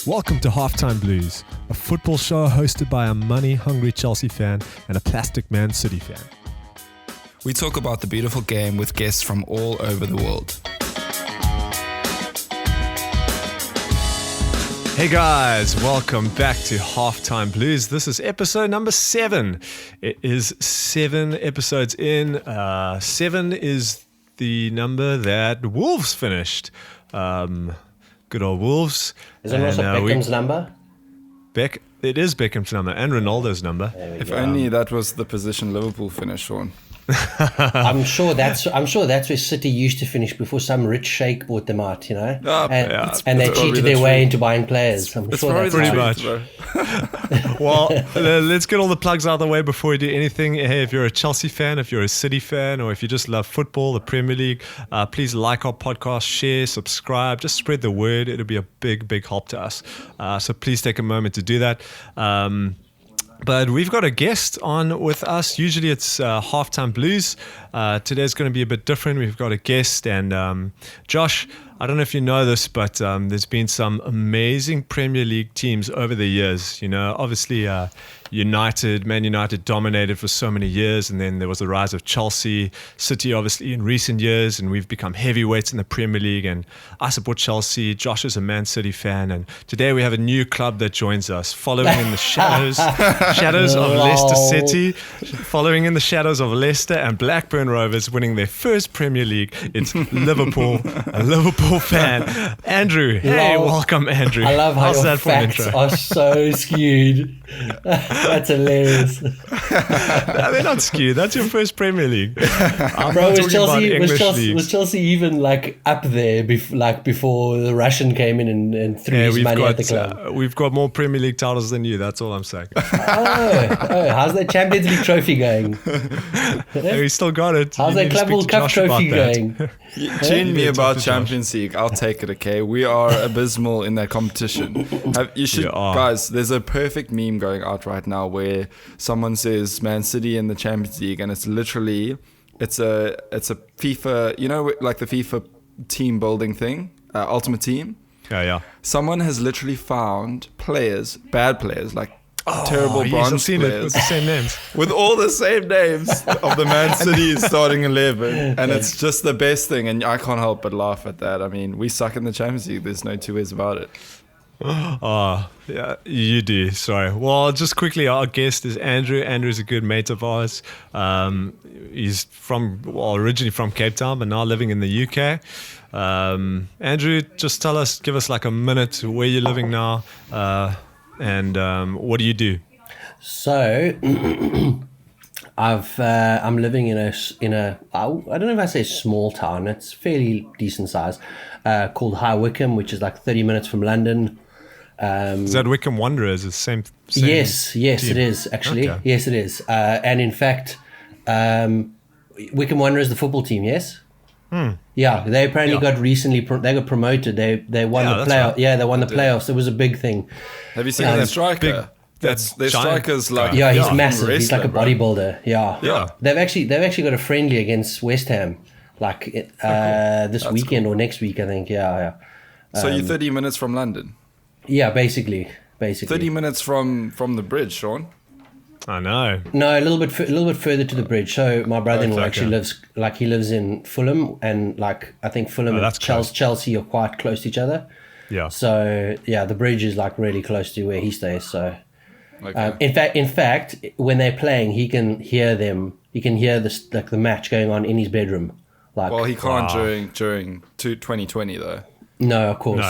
Welcome to Halftime Blues, a football show hosted by a money-hungry Chelsea fan and a Plastic Man City fan. We talk about the beautiful game with guests from all over the world. Hey guys, welcome back to Halftime Blues. This is episode number 7. It is 7 episodes in. 7 is the number that Wolves finished. Good old Wolves. Is it also Beckham's number? It is Beckham's number and Ronaldo's number. If only that was the position Liverpool finished, Sean. I'm sure that's where City used to finish before some rich sheikh bought them out, you know. And they cheated their way into buying players. I'm sure that's pretty much. Well, let's get all the plugs out of the way before we do anything. Hey, if you're a Chelsea fan, if you're a City fan, or if you just love football, the Premier League, please like our podcast, share, subscribe, just spread the word. It'll be a big help to us. So please take a moment to do that. But we've got a guest on with us. Usually it's Halftime Blues. Today's going to be a bit different. We've got a guest, and Josh, I don't know if you know this, but there's been some amazing Premier League teams over the years. You know, obviously Man United dominated for so many years, and then there was the rise of Chelsea, City obviously in recent years, and we've become heavyweights in the Premier League, and I support Chelsea. Josh is a Man City fan, and today we have a new club that joins us, following in the shadows of Leicester City, following in the shadows of Leicester and Blackburn Rovers winning their first Premier League. It's Liverpool, a Liverpool fan. Andrew, hey, welcome Andrew. I love how your facts are so skewed. That's hilarious. They're not skewed. That's your first Premier League. Bro, was Chelsea even like up there before the Russian came in and threw his money at the club? We've got more Premier League titles than you. That's all I'm saying. How's that Champions League trophy going? We still got it. How's that Club World Cup trophy going? Tune me about Champions League. I'll take it, okay? We are abysmal in that competition. Guys, there's a perfect meme going out right now where someone says Man City in the Champions League, and it's literally it's a FIFA, you know, like the FIFA team building thing, Ultimate Team. Yeah. Someone has literally found bad players, like terrible bronze players with the same names. With all the same names of the Man City starting 11. And it's just the best thing. And I can't help but laugh at that. I mean, we suck in the Champions League. There's no two ways about it. Oh, yeah, you do. Sorry. Well, just quickly, our guest is Andrew. Andrew's a good mate of ours. He's originally from Cape Town, but now living in the UK. Andrew, just give us like a minute where you're living now. And what do you do? So, I'm living in a I don't know if I say small town. It's fairly decent size, called High Wycombe, which is like 30 minutes from London. Is that Wycombe Wanderers? The same yes, team? It is actually. Okay. Yes, it is. And in fact, Wycombe Wanderers, the football team. Yes. Yeah, they apparently got recently. They got promoted. They won the playoff. Right. Yeah, they won the playoffs. It was a big thing. Have you seen that striker? Their striker's like he's massive. He's like a bodybuilder. Yeah. They've actually got a friendly against West Ham, like this weekend or next week, I think. Yeah. So you're 30 minutes from London. Yeah, basically. 30 minutes from the bridge, Sean. I know. No, a little bit further to the bridge. So my brother-in-law actually lives in Fulham, and I think Fulham and Chelsea are quite close to each other. Yeah. So the bridge is like really close to where he stays. So, in fact, when they're playing, he can hear them. He can hear the match going on in his bedroom. Well, he can't during 2020 though. No, of course.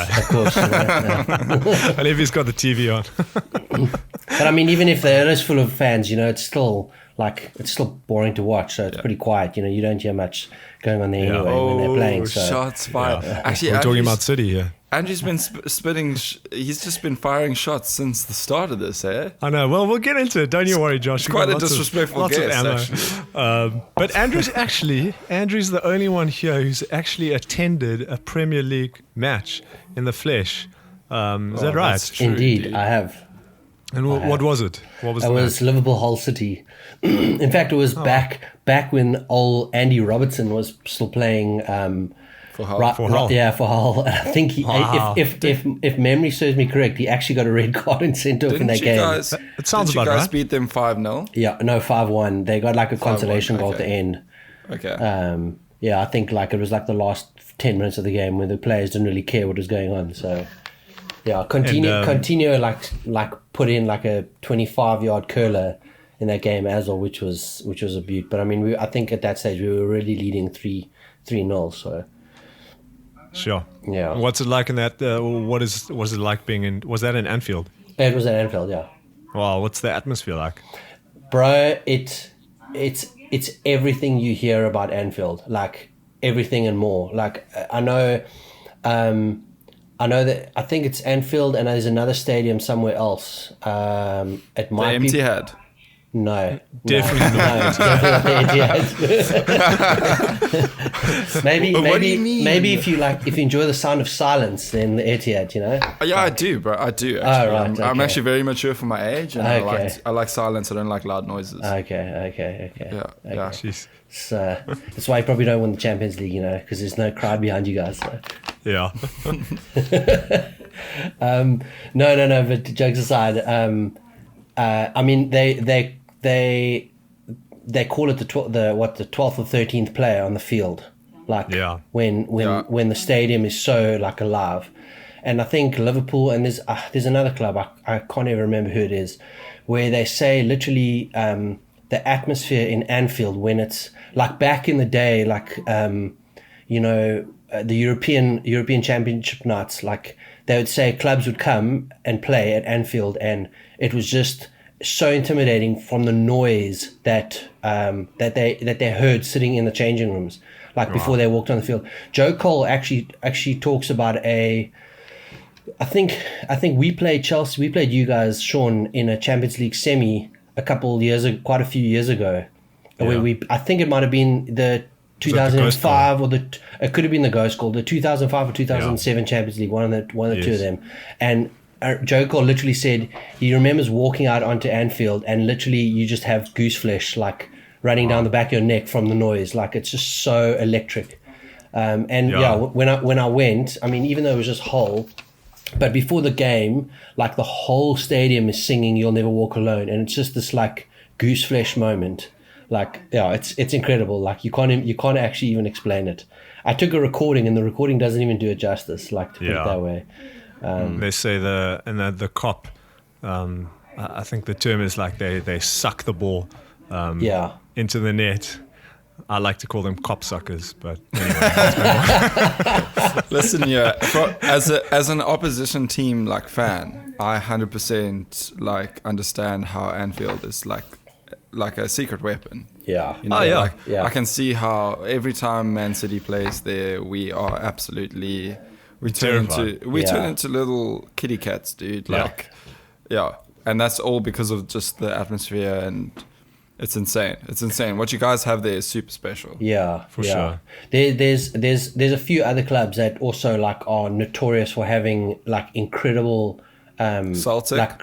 And if he's got the TV on. But I mean, even if it is full of fans, you know, it's still boring to watch. So it's pretty quiet. You know, you don't hear much going on there anyway when they're playing. So shots fired. Yeah. Actually, we're talking about City here. Andrew's been spitting. He's just been firing shots since the start of this, eh? I know. Well, we'll get into it. Don't you worry, Josh. It's quite a disrespectful guest, actually. But Andrew's the only one here who's actually attended a Premier League match in the flesh. Is that right? True, indeed, I have. And what was it? What was it? It was Liverpool Hull City. In fact, it was back when old Andy Robertson was still playing For Hull. Yeah, for Hull. I think if memory serves me correct, he actually got a red card and sent off in that game. It sounds about right. Did you guys beat them 5-0? Yeah, no, 5-1. They got like a consolation goal at the end. Okay. Yeah, I think like it was like the last 10 minutes of the game where the players didn't really care what was going on. So yeah, Coutinho like put in like a 25-yard curler in that game as well, which was a beaut. But I mean, I think at that stage we were already leading 3-0. So sure. Yeah. What's it like in that? Was it like being in? Was that in Anfield? It was at Anfield. Yeah. Wow. What's the atmosphere like? Bro, it's everything you hear about Anfield, like everything and more. Like I know that I think it's Anfield, and there's another stadium somewhere else. It might be Etihad. No, definitely not. Definitely maybe if you enjoy the sound of silence, then the Etihad, you know. Yeah, I do, bro. I do. Actually. Oh, right. I'm actually very mature for my age, and I like silence. I don't like loud noises. Okay. Yeah. Jeez. So that's why you probably don't win the Champions League, you know, because there's no crowd behind you guys. So. Yeah. No. But jokes aside, I mean they call it the 12th or 13th player on the field, like when the stadium is so like alive. And I think Liverpool, and there's another club, I can't even remember who it is, where they say literally the atmosphere in Anfield when it's like back in the day, like the European Championship nights, like they would say clubs would come and play at Anfield, and it was just so intimidating from the noise that they heard sitting in the changing rooms, like before they walked on the field. Joe Cole actually talks about I think we played Chelsea. We played you guys, Sean, in a Champions League semi quite a few years ago. Where I think it might have been the 2005 it could have been the Ghost Goal, the 2005 or 2007 Champions League, one of the two of them, and. Joe Cole literally said he remembers walking out onto Anfield and literally you just have goose flesh like running down the back of your neck from the noise. Like it's just so electric. When I went, I mean, even though it was just Hull, but before the game, like the whole stadium is singing "You'll Never Walk Alone," and it's just this like goose flesh moment. Like it's incredible. Like you can't actually even explain it. I took a recording and the recording doesn't even do it justice. Like to put it that way. They say the cop, I think the term is like they suck the ball into the net. I like to call them cop suckers, but anyway. Listen, as an opposition team like fan, I 100% like understand how Anfield is like a secret weapon. Yeah. You know, I can see how every time Man City plays there, we are absolutely. We turn into little kitty cats, dude. And that's all because of just the atmosphere, and it's insane. It's insane. What you guys have there is super special. Yeah, for sure. There's a few other clubs that also like are notorious for having like incredible Celtic.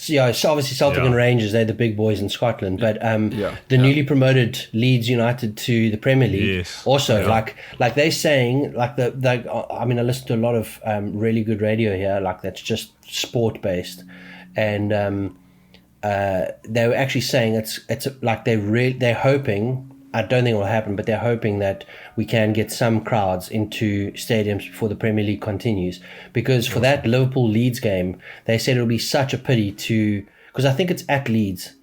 So obviously Celtic and Rangers, they're the big boys in Scotland. But the newly promoted Leeds United to the Premier League, like they're saying, like I mean, I listen to a lot of really good radio here, like that's just sport based, and they were actually saying it's like they're hoping. I don't think it will happen, but they're hoping that we can get some crowds into stadiums before the Premier League continues. Because for that Liverpool-Leeds game, they said it would be such a pity because I think it's at Leeds,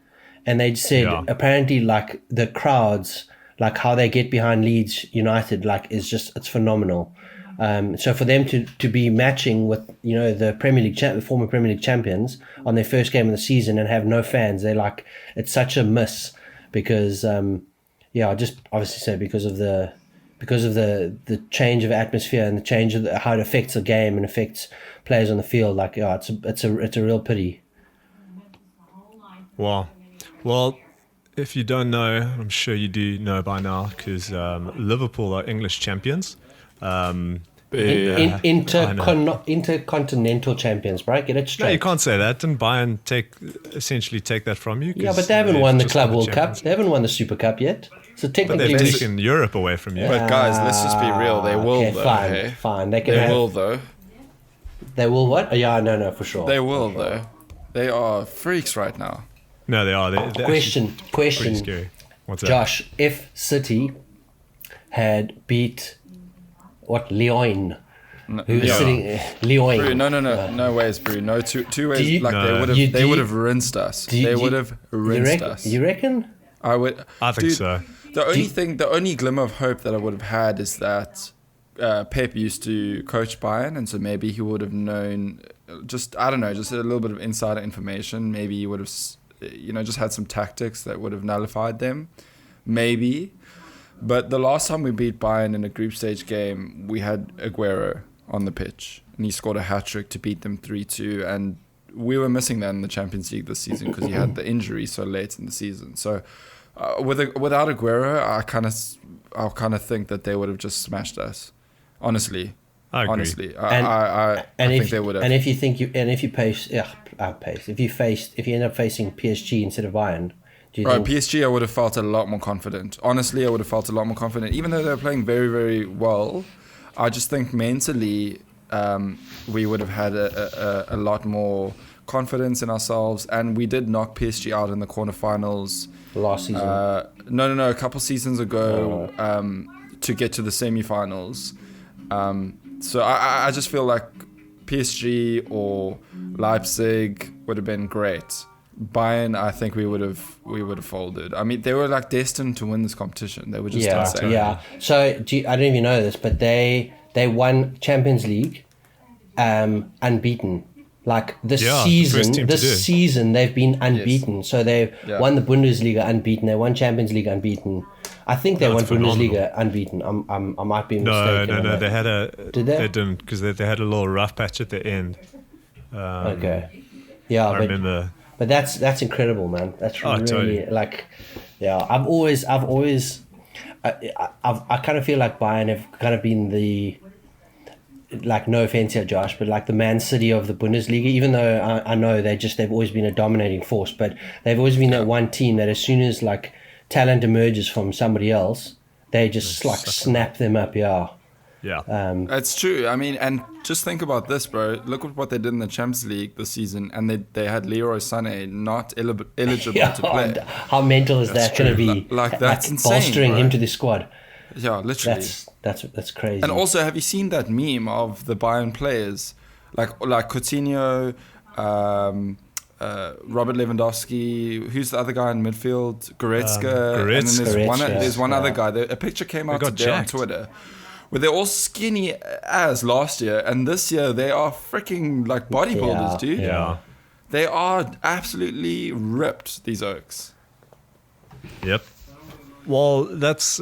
and they said apparently like the crowds, like how they get behind Leeds United, like it's phenomenal. So for them to be matching with the Premier League the former Premier League champions on their first game of the season and have no fans, they're like it's such a miss because. I just obviously say because of the change of atmosphere and the change of how it affects the game and affects players on the field. Like, it's a real pity. Wow. Well, if you don't know, I'm sure you do know by now because Liverpool are English champions. Intercontinental champions, right? Get it straight. No, you can't say that. Didn't Bayern essentially take that from you? Yeah, but they haven't won the Club World Cup. They haven't won the Super Cup yet. So But technically, they've taken Europe away from you. But guys, let's just be real. They will, okay, though. fine, Hey? fine. They will, though. They will what? Oh, yeah, no, for sure. They will, for sure. though. They are freaks right now. No, they are. They're Question. pretty scary. What's that? Josh, if City had beat Lyon, who was sitting Lyon? Brew, no ways, Brew. No two ways. They would have rinsed us. They would have rinsed us. You reckon? I think so. The only glimmer of hope that I would have had is that Pep used to coach Bayern, and so maybe he would have known just a little bit of insider information. Maybe he would have, just had some tactics that would have nullified them. Maybe. But the last time we beat Bayern in a group stage game, we had Aguero on the pitch, and he scored a hat-trick to beat them 3-2, and we were missing that in the Champions League this season because he had the injury so late in the season. So without Aguero, I kind of think that they would have just smashed us. Honestly, I agree. Honestly, I think they would have. And if you end up facing PSG instead of Bayern, do you think? PSG, I would have felt a lot more confident. Honestly, I would have felt a lot more confident, even though they were playing very, very well. I just think mentally, we would have had a lot more confidence in ourselves, and we did knock PSG out in the quarterfinals last season. No, a couple seasons ago, to get to the semi-finals. So I just feel like PSG or Leipzig would have been great. Bayern, I think we would have folded. I mean, they were like destined to win this competition. They were just insane. Yeah. So I don't know if you know this, but they won Champions League unbeaten. Like this season they've been unbeaten. Yes. So they won the Bundesliga unbeaten. They won Champions League unbeaten. I think they won Bundesliga unbeaten. I might be mistaken. No. They had Did they? They didn't, because they had a little rough patch at the end. Okay. Yeah, I remember. But that's incredible, man. That's really totally. I've always I kind of feel like Bayern have kind of been the, like, no offense here, Josh, but like the Man City of the Bundesliga. Even though I know they've always been a dominating force, but they've always been that one team that as soon as like talent emerges from somebody else, they just like snap them up. Yeah, it's true. I mean, and just think about this, bro. Look at what they did in the Champions League this season, and they had Leroy Sané not eligible to play. How mental is that going to be? Like that's insane, bolstering bro. him to the squad. Yeah, literally. That's crazy. And also, have you seen that meme of the Bayern players, like Coutinho, Robert Lewandowski? Who's the other guy in midfield? Goretzka. And then there's one other guy. A picture came out today on Twitter, where they're all skinny as last year, and this year they are freaking like bodybuilders, dude. Yeah. They are absolutely ripped, these Oaks. Yep. Well, let's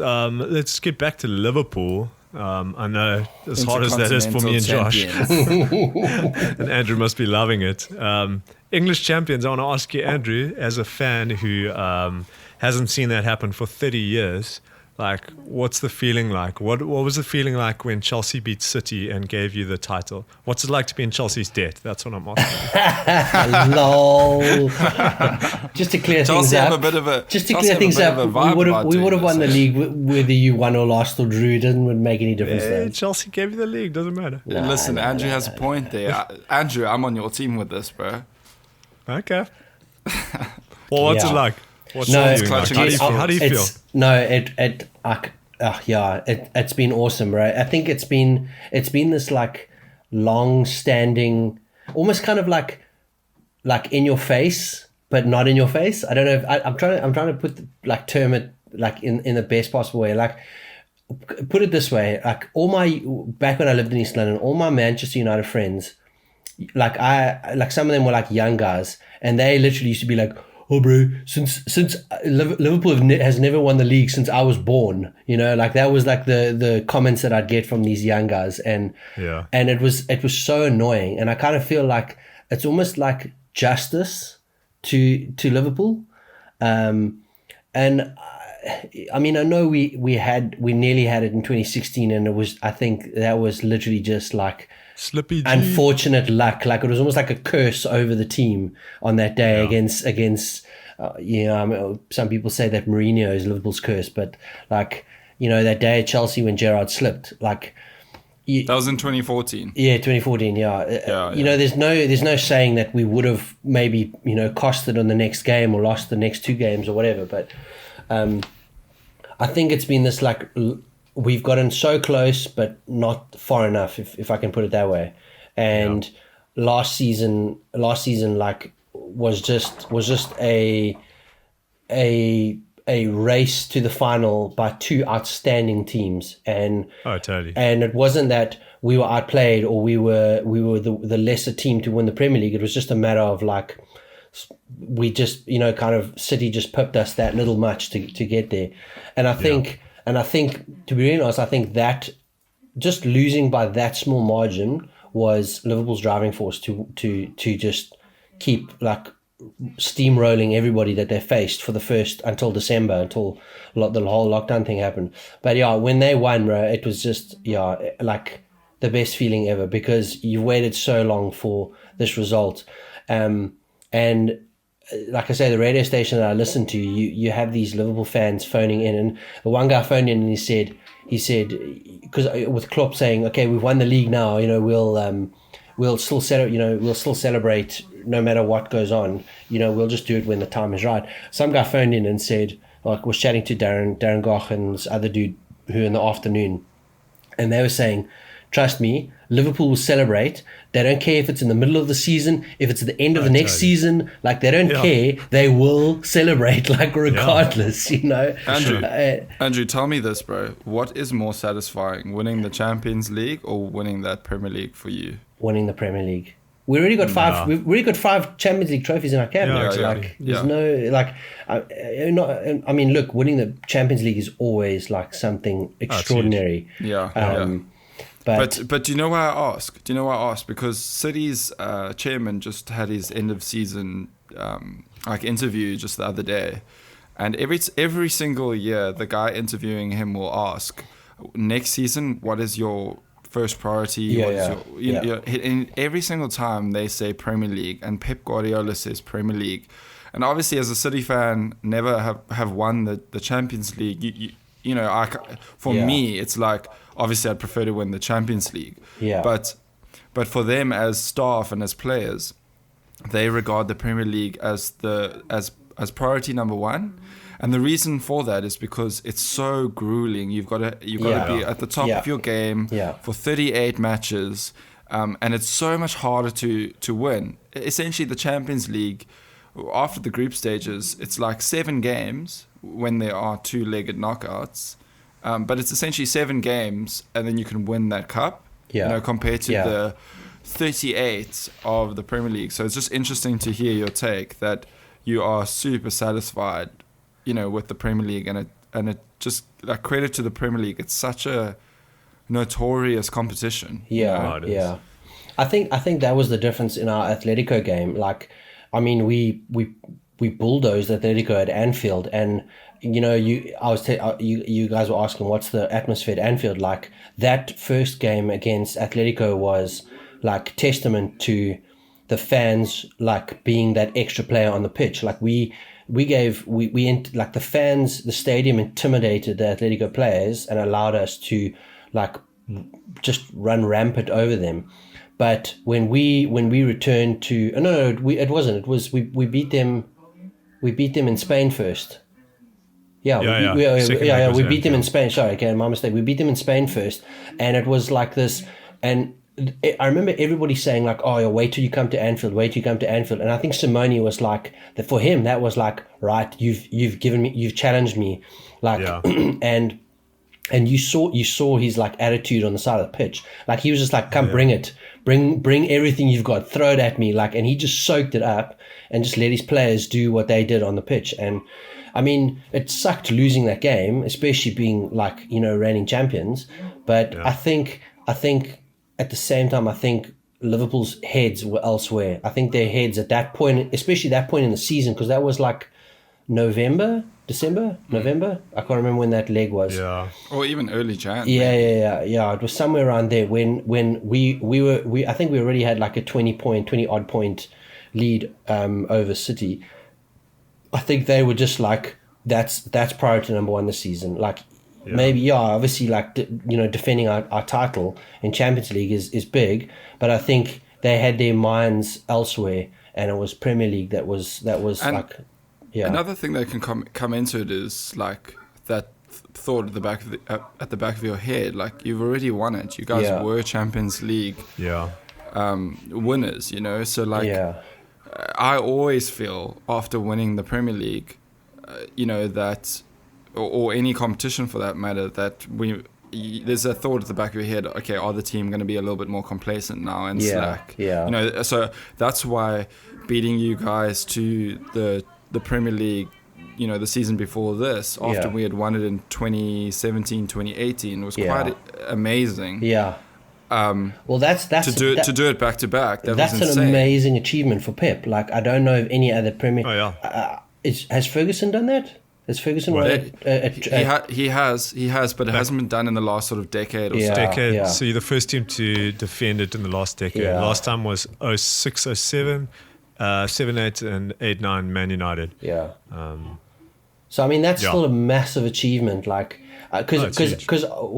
get back to Liverpool. I know, as hard as that is for me and Josh, and Andrew must be loving it. English champions, I want to ask you, Andrew, as a fan who hasn't seen that happen for 30 years, like, what's the feeling like? What was the feeling like when Chelsea beat City and gave you the title? What's it like to be in Chelsea's debt? That's what I'm asking. Lol. Just to clear things up. We would have won the league whether you won or lost or drew. It doesn't make any difference. Yeah, Chelsea gave you the league. Doesn't matter. Andrew has a point there. Andrew, I'm on your team with this, bro. Okay. Well, what's it like? How do you feel? It's been awesome, right? I think it's been this like long-standing, almost kind of like in your face, but not in your face. I don't know. I'm trying to term it like in the best possible way. Like, put it this way: like back when I lived in East London, all my Manchester United friends, like some of them were like young guys, and they literally used to be like, "Oh, bro, since Liverpool has never won the league since I was born," like that was like the comments that I'd get from these young guys, and it was so annoying, and I kind of feel like it's almost like justice to Liverpool, and I mean, I know we nearly had it in 2016, and I think that was literally just like slippy unfortunate luck. Like, it was almost like a curse over the team on that day against I mean, some people say that Mourinho is Liverpool's curse, but like, that day at Chelsea when Gerrard slipped, like. That was in 2014. Yeah, 2014. Yeah. There's no saying that we would have maybe costed on the next game or lost the next 2 games or whatever. But I think it's been this like we've gotten so close, but not far enough, if I can put it that way. And last season like was just a race to the final by 2 outstanding teams, and totally. And it wasn't that we were outplayed or we were the lesser team to win the Premier League. It was just a matter of like we just kind of City just pipped us that little much to get there. And I think to be really honest, I think that just losing by that small margin was Liverpool's driving force to just keep like steamrolling everybody that they faced for the first until December, until the whole lockdown thing happened. But when they won, bro, it was just like the best feeling ever, because you've waited so long for this result. And like I say, the radio station that I listen to, you have these Liverpool fans phoning in, and the one guy phoned in and he said because with Klopp saying, okay, we've won the league now, we'll still celebrate no matter what goes on. We'll just do it when the time is right. Some guy phoned in and said, like, was chatting to Darren Goch and this other dude who in the afternoon, and they were saying, trust me, Liverpool will celebrate. They don't care if it's in the middle of the season, if it's at the end of the next season. Like, they don't care. They will celebrate, like, regardless, Andrew, tell me this, bro. What is more satisfying, winning the Champions League or winning that Premier League for you? Winning the Premier League. We already got 5. We've already got 5 Champions League trophies in our cabinet. Yeah, exactly. Like, there's no like. I mean, look, winning the Champions League is always like something extraordinary. But do you know why I ask? Because City's chairman just had his end of season interview just the other day, and every single year the guy interviewing him will ask, next season, what is your first priority? And every single time they say Premier League, and Pep Guardiola says Premier League, and obviously as a City fan, never have won the Champions League. For me, it's like, obviously I'd prefer to win the Champions League. Yeah. But for them as staff and as players, they regard the Premier League as priority number 1. And the reason for that is because it's so grueling. You've got to be at the top of your game for 38 matches, and it's so much harder to win. Essentially, the Champions League, after the group stages, it's like 7 games when there are 2-legged knockouts, but it's essentially 7 games, and then you can win that cup. Compared to the 38 of the Premier League. So it's just interesting to hear your take that you are super satisfied, with the Premier League, and it just like credit to the Premier League. It's such a notorious competition. I think that was the difference in our Atletico game. Like, I mean, we bulldozed Atletico at Anfield, and you guys were asking what's the atmosphere at Anfield like. That first game against Atletico was like testament to the fans like being that extra player on the pitch. Like the fans, the stadium intimidated the Atletico players and allowed us to like just run rampant over them. But when we returned to we beat them in Spain first. We beat them in Spain. Sorry, okay, my mistake. We beat them in Spain first, and it was like this. And I remember everybody saying like, "Oh, wait till you come to Anfield. Wait till you come to Anfield." And I think Simone was like, that for him that was like, right, you've challenged me, like, and you saw his like attitude on the side of the pitch. Like he was just like, "Come, bring it, bring everything you've got, throw it at me." Like, and he just soaked it up and just let his players do what they did on the pitch. And I mean, it sucked losing that game, especially being like, reigning champions. But I think at the same time, I think Liverpool's heads were elsewhere. I think their heads at that point, especially that point in the season, because that was like November. I can't remember when that leg was. Yeah, or even early Jan. Yeah. It was somewhere around there when we I think we already had like a 20 odd point lead over City. I think they were just like, that's priority number one this season. Like, maybe, obviously, like, defending our title in Champions League is big, but I think they had their minds elsewhere, and it was Premier League that was like, Another thing that can come into it is like that thought at the back of your head, like, you've already won it. You guys were Champions League winners, So like, I always feel after winning the Premier League, that, or any competition for that matter, that there's a thought at the back of your head, okay, are the team going to be a little bit more complacent now and slack? So that's why beating you guys to the Premier League, the season before this, after we had won it in 2017, 2018, was quite amazing. Well, that's to do it back to back. That's an amazing achievement for Pep. Like, I don't know of any other Premier. Has Ferguson done that? Has Ferguson he has, but it hasn't been done in the last sort of decade or so. So you're the first team to defend it in the last decade. Last time was 06, 07, 7, 8, and 8, 9 Man United. So I mean, that's still a massive achievement. Like, because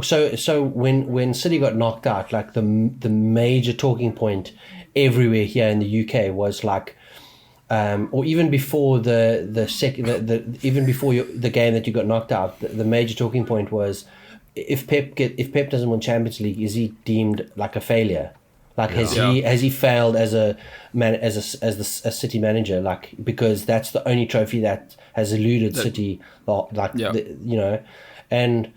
so when City got knocked out, like the major talking point everywhere here in the UK was like, or even before the game that you got knocked out, the major talking point was, if Pep doesn't win Champions League, is he deemed like a failure? Like, has he failed as a City manager? Like, because that's the only trophy that has eluded City. And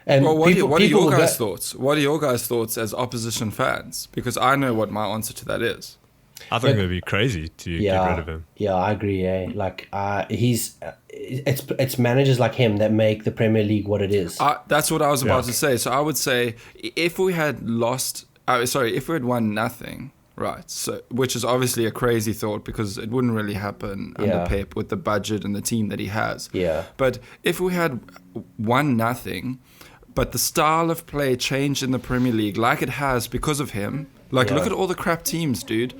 well, what are your guys' thoughts? What are your guys' thoughts as opposition fans? Because I know what my answer to that is. I think it'd be crazy to get rid of him. Yeah, I agree. Like, it's managers like him that make the Premier League what it is. That's what I was about to say. So I would say, if we had won nothing, right? So, which is obviously a crazy thought, because it wouldn't really happen under Pep with the budget and the team that he has. But if we had won nothing, but the style of play changed in the Premier League like it has because of him. Like, look at all the crap teams, dude.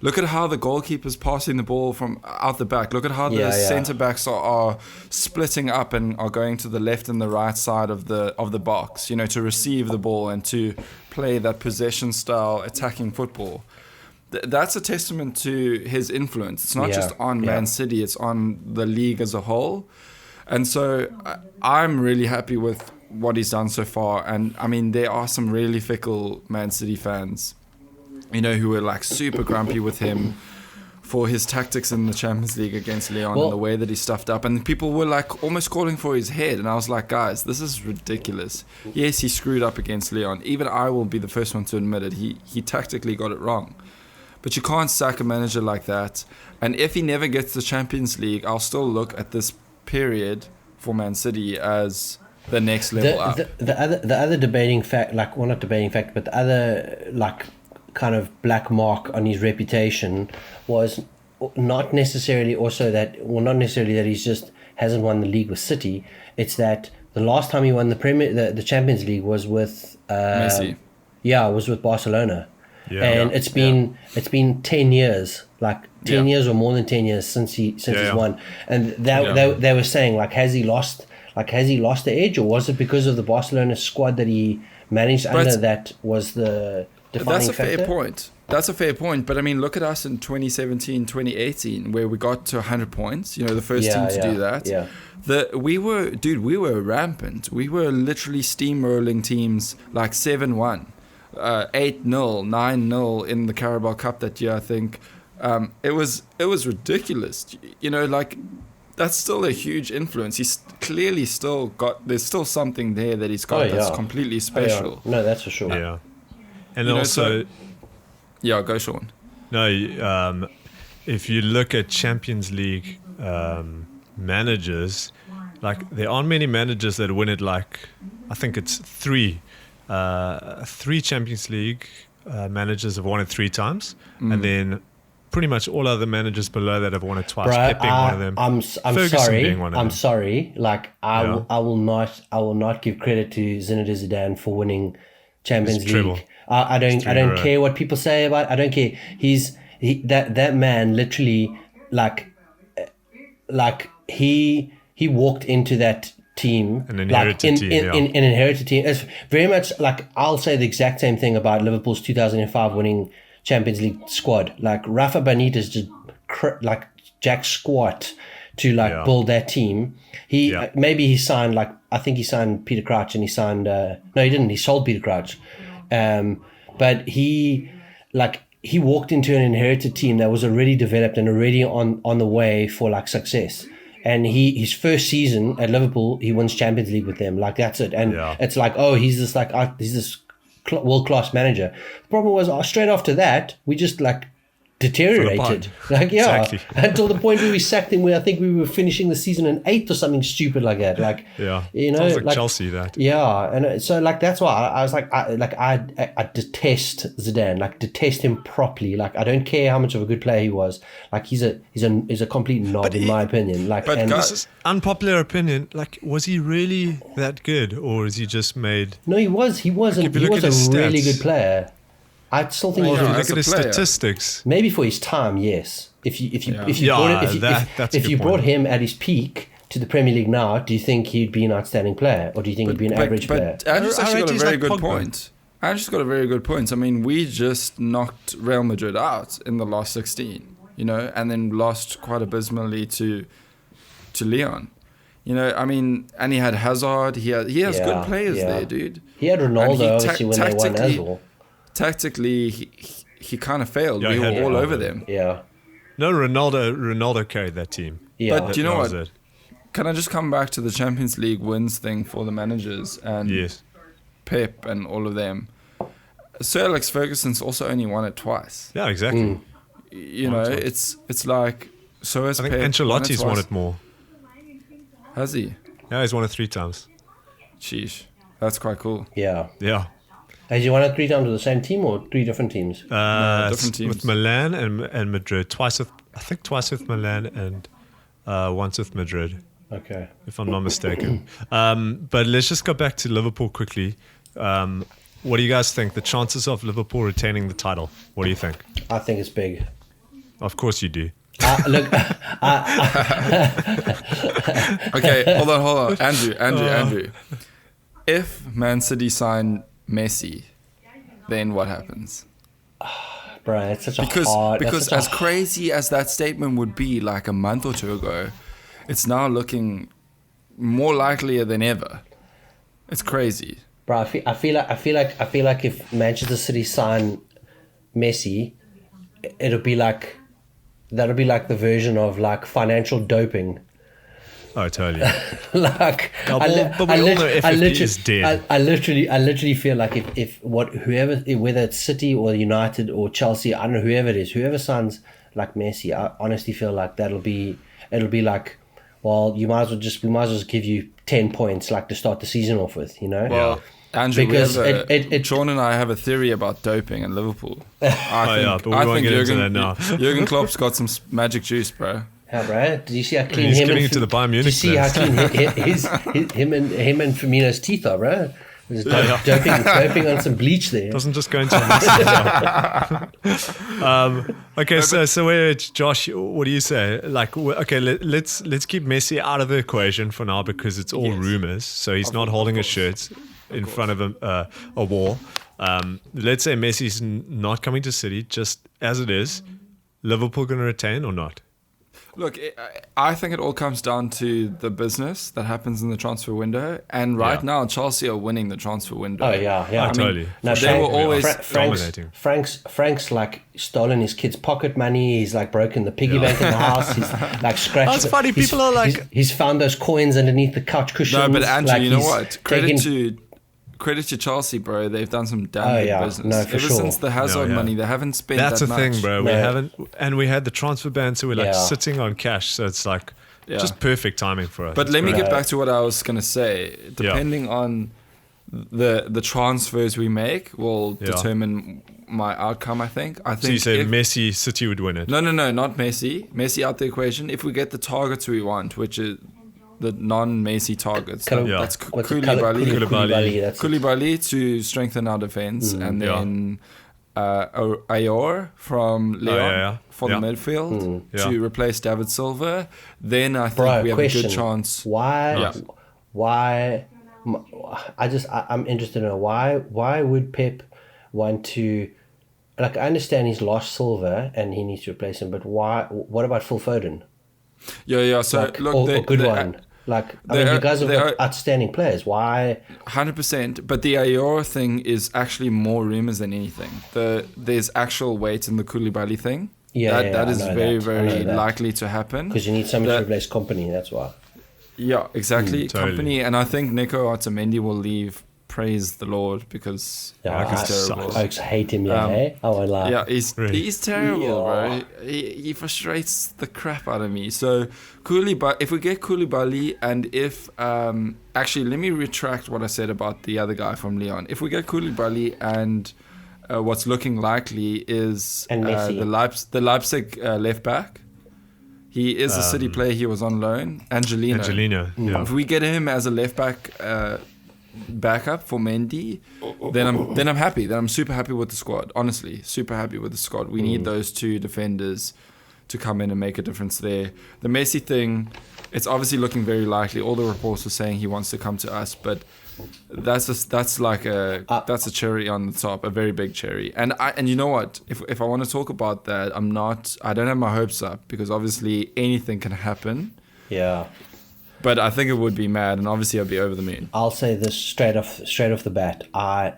Look at how the goalkeeper's passing the ball from out the back. Look at how the centre-backs are splitting up and are going to the left and the right side of the box, to receive the ball and to play that possession-style attacking football. That's a testament to his influence. It's not just on Man City, it's on the league as a whole. And so I'm really happy with what he's done so far. And, I mean, there are some really fickle Man City fans, who were like super grumpy with him for his tactics in the Champions League against Lyon and the way that he stuffed up. And people were like almost calling for his head. And I was like, guys, this is ridiculous. Yes, he screwed up against Lyon. Even I will be the first one to admit it. He tactically got it wrong. But you can't sack a manager like that. And if he never gets the Champions League, I'll still look at this period for Man City as the next level up. The other debating fact, like, well, not debating fact, but the other, like, kind of black mark on his reputation was not necessarily that he's just hasn't won the league with City. It's that the last time he won the Champions League was with Messi. Yeah, it was with Barcelona. It's been 10 years, like 10 years or more than 10 years since he's won. And they were saying, like, has he lost the edge, or was it because of the Barcelona squad that he managed under that was the defining factor? That's a fair point. But I mean, look at us in 2017, 2018, where we got to 100 points, the first team to do that. We were rampant. We were literally steamrolling teams like 7-1. 8-0, 9-0 in the Carabao Cup that year, I think. It was ridiculous. Like, that's still a huge influence. He's clearly still there's still something there that he's got that's completely special. No, that's for sure. Yeah. And also... go Sean. No, if you look at Champions League managers, like, there aren't many managers that win it, like, I think it's three Champions League managers have won it 3 times, and then pretty much all other managers below that have won it twice. Pep being one of them. I'm sorry. Being one of them. Sorry. Like, I will not give credit to Zinedine Zidane for winning Champions League. I don't care what people say about it. I don't care. That man literally, like, like he walked into that team, an inherited team. An inherited team. It's very much like, I'll say the exact same thing about Liverpool's 2005 winning Champions League squad. Like Rafa Benitez just like jack squat to build that team. Maybe he signed, like, I think he signed Peter Crouch, and he signed no, he didn't. He sold Peter Crouch, but he walked into an inherited team that was already developed and already on the way for like success. And his first season at Liverpool, he wins Champions League with them. Like, that's it. And it's like, oh, he's this world-class manager. The problem was, straight after that, we just like deteriorated. Like, exactly. Until the point where we sacked him, where I think we were finishing the season in 8th or something stupid like that. Like, you know, sounds like Chelsea, that. Yeah, and so like that's why I was like, I detest Zidane. Like, detest him properly. Like, I don't care how much of a good player he was. Like, he's a complete knob in my opinion. Like, but this is unpopular opinion. Like, was he really that good, or is he just made? No, he was. He was a really good player. I still think. Well, if you look at his statistics, maybe for his time, yes. If you brought him at his peak to the Premier League now, do you think he'd be an outstanding player, or do you think he'd be an average player? Andrew's actually got a very good point. Andrew's got a very good point. I mean, we just knocked Real Madrid out in the last 16, you know, and then lost quite abysmally to Leon. You know, I mean, and he had Hazard. He has good players there, dude. He had Ronaldo, obviously, when they won as well. Tactically, he kind of failed. We were all over them. Yeah. No, Ronaldo carried that team. Yeah. But you know what? Can I just come back to the Champions League wins thing for the managers and Pep and all of them? Sir Alex Ferguson's also only won it twice. Yeah, exactly. You know, it's like, so has Pep. I think Ancelotti's won it more. Has he? Yeah, he's won it 3 times. Sheesh. That's quite cool. Yeah. Yeah. Has he won it 3 times with the same team or 3 different teams? No, different teams. With Milan and Madrid. Twice with Milan and once with Madrid. Okay. If I'm not mistaken. But let's just go back to Liverpool quickly. What do you guys think? The chances of Liverpool retaining the title? What do you think? I think it's big. Of course you do. Look. Okay, hold on. Andrew. If Man City sign Messi, then what happens? Bro, it's such because as crazy as that statement would be like a month or 2 ago, it's now looking more likelier than ever. It's crazy. Bro, I feel like if Manchester City sign Messi, that'll be like the version of like financial doping. Oh, totally. Like, but we all know FFP is dead. I literally feel like whether it's City or United or Chelsea, I don't know, whoever it is, whoever signs like Messi, I honestly feel like it'll be like, well, we might as well just give you 10 points like to start the season off with, you know? Well, Andrew, because Sean and I have a theory about doping in Liverpool. But we won't get into that now. Jurgen Klopp's got some magic juice, bro. Yeah, bro. Did you see how clean he's giving it to the Bayern Munich? Did you see how clean him and Firmino's teeth are, bro? Doping on some bleach there. Doesn't just go into okay, so where, Josh, what do you say? Like, okay, let's keep Messi out of the equation for now because it's all rumors. So he's not holding his shirt in front of a wall. Let's say Messi's not coming to City, just as it is. Liverpool going to retain or not? Look, I think it all comes down to the business that happens in the transfer window. And right now, Chelsea are winning the transfer window. Oh, yeah. Totally. No, they were always dominating. Frank's like stolen his kid's pocket money. He's like broken the piggy bank in the house. He's like scratched. That's funny. People are like... He's found those coins underneath the couch cushions. No, but Andrew, like, you know what? Credit to Chelsea, bro. They've done some damn good business. No, for Ever since the Hazard money, they haven't spent That's that much. That's the thing, bro. We haven't, and we had the transfer ban, so we're like sitting on cash. So it's like just perfect timing for us. But let me get back to what I was gonna say. Depending on the transfers we make, will determine my outcome. I think. So you say Messi, City would win it? No, not Messi. Messi out the equation. If we get the targets we want, which is the non-Messi targets. That's Koulibaly Koulibaly to strengthen our defense, and then Ayor from Lyon for the midfield to replace David Silva, then I think we have a good chance. Why? I'm interested in why would Pep want to, like, I understand he's lost Silva and he needs to replace him, but why? What about Phil Foden? Yeah. So like, look, or good one. Like, I mean, you guys have got outstanding players. Why? 100%. But the Ayor thing is actually more rumors than anything. There's actual weight in the Koulibaly thing. That is very likely to happen. Because you need somebody to replace Kompany, that's why. Yeah, exactly. Totally. Kompany, and I think Nico Otamendi will leave. Praise the Lord, because he's terrible. I hate him, I won't lie. Yeah, he's terrible, bro. He frustrates the crap out of me. So Koulibaly, if we get Koulibaly, and if actually, let me retract what I said about the other guy from Lyon. If we get Koulibaly, and what's looking likely is the Leipzig left back. He is a City player. He was on loan. Angelino. Yeah. If we get him as a left back. Backup for Mendy, then I'm happy. Then I'm super happy with the squad. Honestly, super happy with the squad. We need those two defenders to come in and make a difference there. The Messi thing, it's obviously looking very likely. All the reports are saying he wants to come to us, but that's a cherry on the top, a very big cherry. And you know what? If I want to talk about that, I don't have my hopes up, because obviously anything can happen. Yeah. But I think it would be mad, and obviously I'd be over the moon. I'll say this straight off the bat. I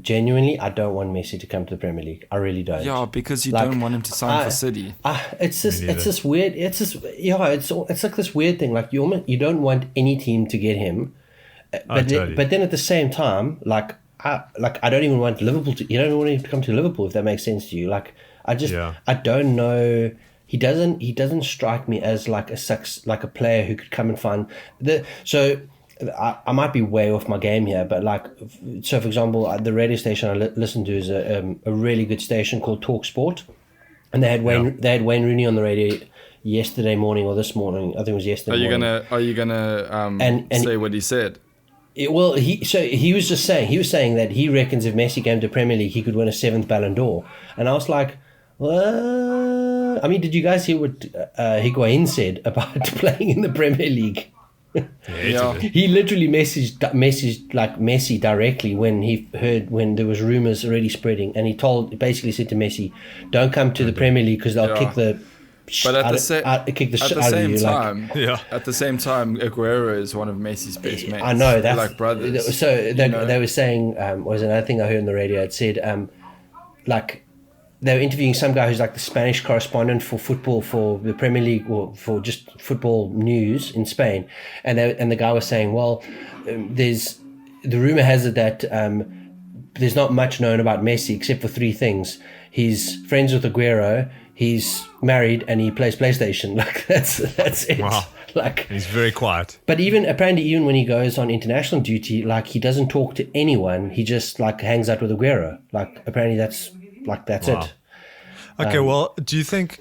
don't want Messi to come to the Premier League. I really don't. Yeah, because you don't want him to sign for City. It's like this weird thing. Like you don't want any team to get him, but then at the same time, I don't even want Liverpool to. You don't want him to come to Liverpool, if that makes sense to you. Like I don't know. He doesn't strike me as like a player who could come and find I might be way off my game here, but for example, the radio station I listen to is a really good station called Talk Sport, and they had Wayne Rooney on the radio yesterday morning or this morning. I think it was yesterday. Are you gonna say what he said? He was saying that he reckons if Messi came to Premier League, he could win a 7th Ballon d'Or, and I was like, what? I mean, did you guys hear what Higuain said about playing in the Premier League? He literally messaged Messi directly when there was rumors already spreading, and he basically said to Messi, "Don't come to the Premier League because they'll kick the." But at the same time, Aguero is one of Messi's best mates. I know that. They're like brothers. So they were saying, was another thing I heard on the radio. It said, they were interviewing some guy who's like the Spanish correspondent for football for the Premier League, or for just football news in Spain, and the guy was saying, well, the rumor has it that there's not much known about Messi except for 3 things: he's friends with Aguero, he's married, and he plays PlayStation. Like that's it. Wow. Like, he's very quiet. But apparently when he goes on international duty, like he doesn't talk to anyone. He just like hangs out with Aguero. Like apparently that's it. Okay, well, do you think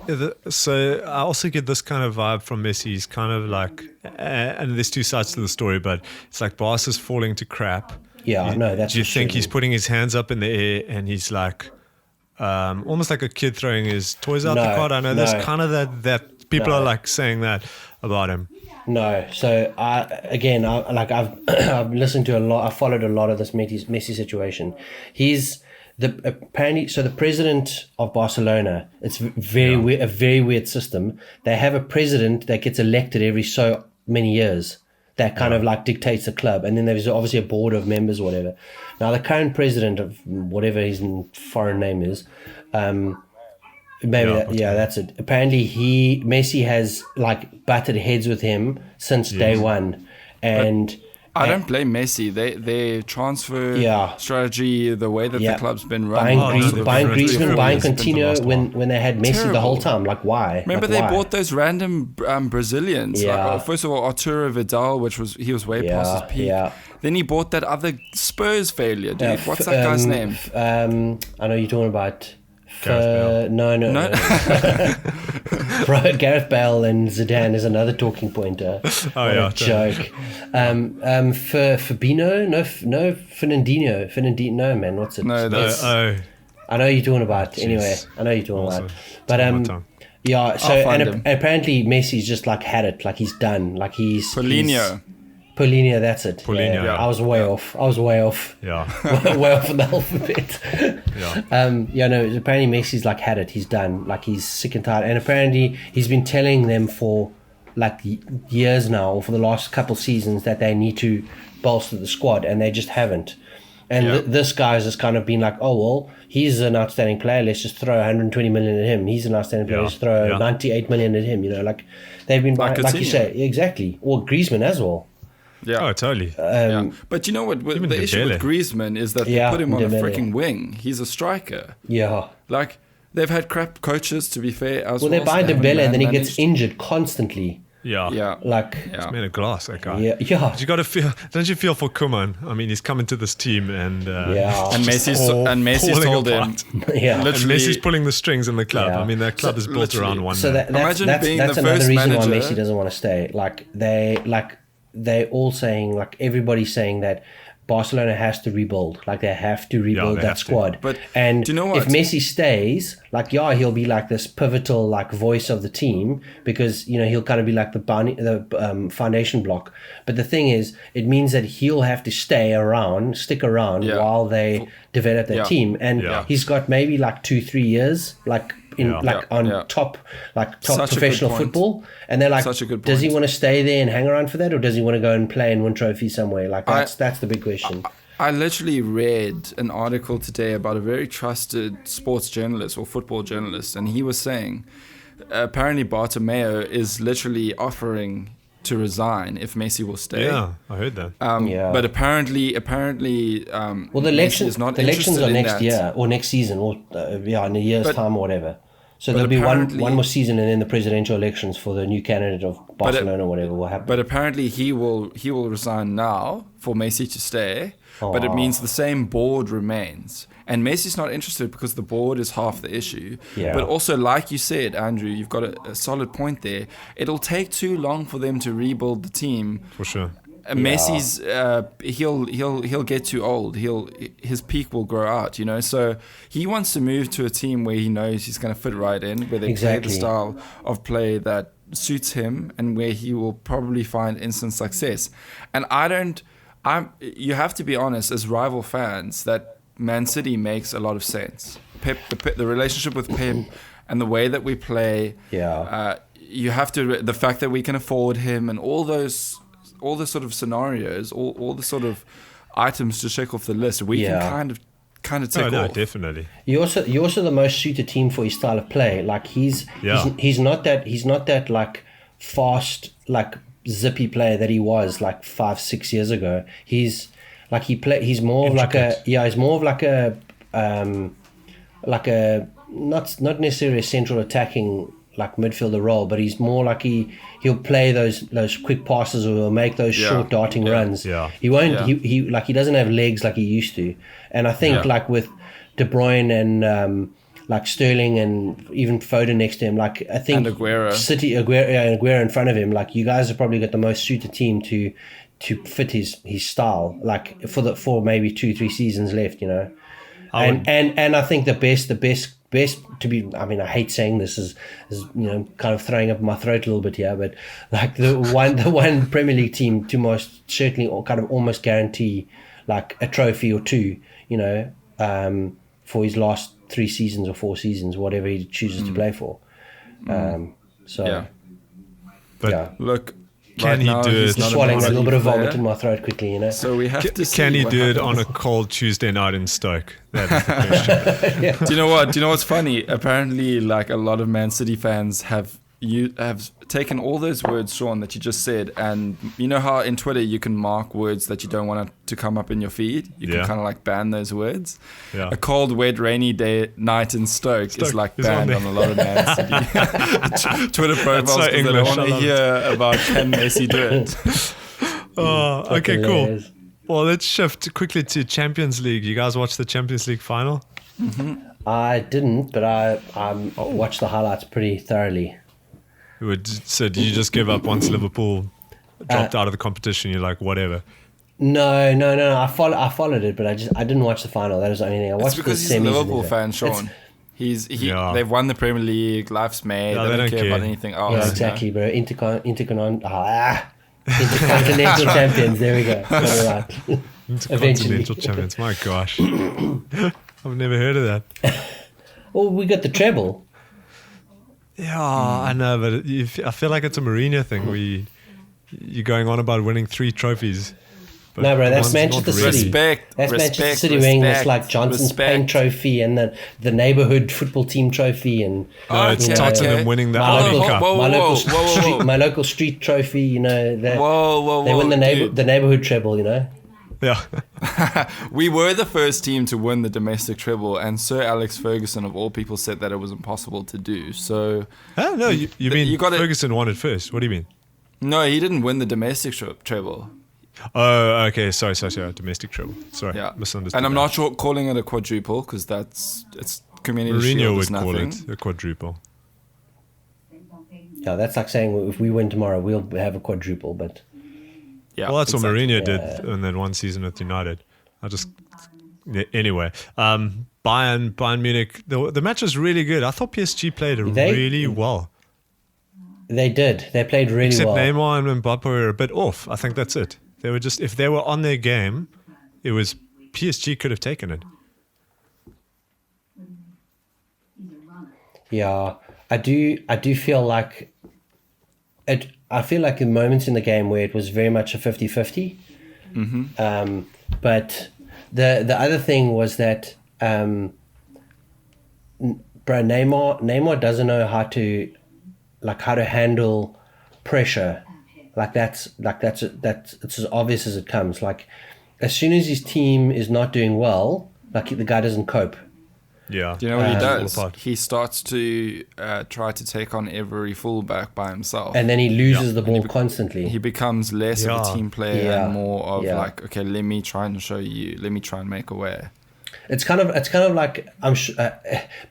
so? I also get this kind of vibe from Messi. He's kind of like, and there's 2 sides to the story, but it's like Barca's falling to crap. Yeah, I know. Do you think he's putting his hands up in the air and he's like, almost like a kid throwing his toys out the cart? I know there's kind of that people are like saying that about him. No, so I've listened to a lot. I followed a lot of this Messi situation. Apparently, the president of Barcelona, it's a very weird system. They have a president that gets elected every so many years that kind of like dictates the club, and then there's obviously a board of members or whatever. Now the current president of whatever his foreign name is, that's it. Apparently Messi has like butted heads with him since day one, and I don't blame Messi. Their transfer strategy, the way that the club's been run. Buying Griezmann, buying Coutinho when they had Messi the whole time. Like, why? Remember they bought those random Brazilians. Yeah. Like, first of all, Arturo Vidal, he was way past his peak. Yeah. Then he bought that other Spurs failure, dude. What's that guy's name? I know you're talking about... No. Bro, Gareth Bale and Zidane is another talking point. Joke. Fabinho? No, Fernandinho. No, man, what's it? No, that's... I know you're talking about. Anyway, I know you're talking about. But yeah. So apparently Messi's just like had it. Like he's done. Like Paulinho, that's it. Paulinho. Yeah. I was way off. Yeah. Way off in the alphabet. Yeah. No, apparently Messi's like had it. He's done. Like he's sick and tired. And apparently he's been telling them for like years now, or for the last couple seasons, that they need to bolster the squad, and they just haven't. And this guy's just kind of been like, oh, well, he's an outstanding player. Let's just throw 120 million at him. He's an outstanding player. Let's throw 98 million at him. You know, like they've been, like you say, exactly. Or Griezmann as well. Yeah. Oh, totally. But you know what? The issue with Griezmann is that they put him on a freaking wing. He's a striker. Yeah. Like, they've had crap coaches, to be fair. Well, they buy Dembele and then he gets injured constantly. Yeah. Like, it's made of glass, that guy. Yeah. But you got to feel, don't you feel for Koeman? I mean, he's coming to this team and and Messi's told him. Yeah. And Messi's pulling the strings in the club. I mean, that club is built around one man. Imagine being that's the another first reason manager. why Messi doesn't want to stay. They're all saying, like, everybody's saying that Barcelona has to rebuild. Like, they have to rebuild that squad. But and do you know what? If Messi stays, like, he'll be like this pivotal, like, voice of the team, because, you know, he'll kind of be like the foundation block. But the thing is, it means that he'll have to stick around while they develop their team. And he's got maybe like 2-3 years, like, top professional football, and they're like, does he want to stay there and hang around for that, or does he want to go and play and win trophies somewhere? Like, that's the big question. I literally read an article today about a very trusted sports journalist or football journalist, and he was saying apparently Bartomeu is literally offering to resign if Messi will stay. Yeah, I heard that. But apparently, well, the elections are next year or next season, or in a year's time or whatever. So there'll be one more season, and then the presidential elections for the new candidate of Barcelona or whatever will happen. But apparently he will resign now for Messi to stay. But it means the same board remains. And Messi's not interested because the board is half the issue. Yeah. But also, like you said, Andrew, you've got a solid point there. It'll take too long for them to rebuild the team. For sure. Messi's he'll get too old. His peak will grow out, you know. So he wants to move to a team where he knows he's going to fit right in, where they play the style of play that suits him, and where he will probably find instant success. And you have to be honest, as rival fans, that Man City makes a lot of sense. The relationship with Pep and the way that we play. Yeah. You have to, the fact that we can afford him, and all the sort of scenarios, all the sort of items to check off the list, we can kind of tick off. No, definitely. You're also the most suited team for his style of play. Like he's not that like fast, like zippy player that he was like 5-6 years ago. He's more of like a not necessarily a central attacking like midfielder role, but he's more like he'll play those quick passes, or he'll make those short darting runs. Yeah. He won't he doesn't have legs like he used to. And I think like with De Bruyne and like Sterling and even Foden next to him, like I think and Aguero in front of him, like you guys have probably got the most suited team to fit his style, like for maybe 2-3 seasons left, you know. And I think the best to be, I mean, I hate saying this, is you know, kind of throwing up my throat a little bit here, but like the one Premier League team to most certainly, or kind of almost guarantee like a trophy or two, you know, for his last 3 seasons or 4 seasons, whatever he chooses to play for. Look, can he do it? Swallowing a little bit of vomit in my throat quickly, you know. So we have to see. Can he do it on a cold Tuesday night in Stoke? That is the question. Do you know what? Do you know what's funny? Apparently, like a lot of Man City fans have taken all those words, Sean, that you just said, and you know how in Twitter you can mark words that you don't want to come up in your feed. You can kind of like ban those words. Yeah. A cold, wet, rainy night in Stoke is like banned on a lot of Man City Twitter profiles because they don't want to hear about can Messi do it. Okay, cool. Well, let's shift quickly to Champions League. You guys watched the Champions League final? Mm-hmm. I didn't, but I watched the highlights pretty thoroughly. So did you just give up once Liverpool dropped out of the competition? You're like, whatever. No. I followed it, but I didn't watch the final. That was the only thing I watched. It's because he's a Liverpool fan, Sean. They've won the Premier League. Life's made. They don't care about anything else. Yeah, exactly, bro. Intercontinental champions. There we go. Right. Intercontinental champions. My gosh, I've never heard of that. Well, we got the treble. Yeah, I know, but I feel like it's a Mourinho thing where you're going on about winning 3 trophies. No, bro, that's Manchester City. That's Manchester City winning this like Johnson's Paint Trophy and the neighborhood football team trophy and it's Tottenham winning the Audi Cup. Whoa. My local street trophy. You know, they win the neighborhood treble. You know. Yeah. We were the first team to win the domestic treble, and Sir Alex Ferguson, of all people, said that it was impossible to do. So. No, you mean Ferguson won it first? What do you mean? No, he didn't win the domestic treble. Oh, okay. Sorry. Domestic treble. Sorry, misunderstood. And I'm not sure calling it a quadruple because it's community Mourinho shield. Mourinho would call it a quadruple. Yeah, that's like saying if we win tomorrow, we'll have a quadruple. But well, that's what Mourinho did in that one season with United. Anyway, Bayern Munich. The match was really good. I thought PSG played really well. They did. They played really well. Except Neymar and Mbappe were a bit off. I think that's it. They were just, if they were on their game, it was PSG could have taken it. Yeah, I do feel like it. I feel like in moments in the game where it was very much a 50-50. Mm-hmm. But the other thing was that Neymar doesn't know how to handle pressure. That's it's as obvious as it comes. Like as soon as his team is not doing well, like the guy doesn't cope. Yeah. Do you know what he does? He starts to try to take on every fullback by himself. And then he loses the ball constantly. He becomes less of a team player and more of like, okay, let me try and show you. Let me try and make a way. It's kind of like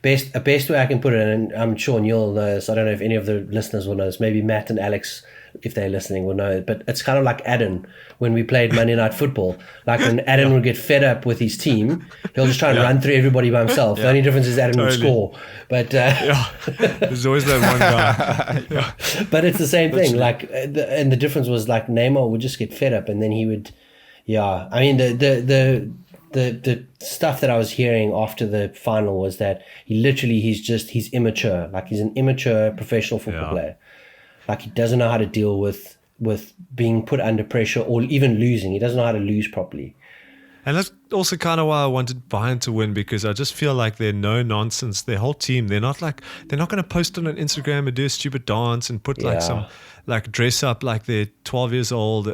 best way I can put it, and I'm sure Neil knows. I don't know if any of the listeners will know this. Maybe Matt and Alex, if they're listening, will know it. But it's kind of like Adam when we played Monday Night Football. Like when Adam would get fed up with his team, he'll just try and run through everybody by himself. The only difference is Adam would score. But there's always that one guy. But it's the same thing. Like, and the difference was like Neymar would just get fed up, and then he would. Yeah, I mean the stuff that I was hearing after the final was that he's immature. Like he's an immature professional football player. Like he doesn't know how to deal with being put under pressure or even losing. He doesn't know how to lose properly. And that's also kind of why I wanted Bayern to win, because I just feel like they're no nonsense. Their whole team, they're not going to post on an Instagram and do a stupid dance and put some dress up like they're 12 years old,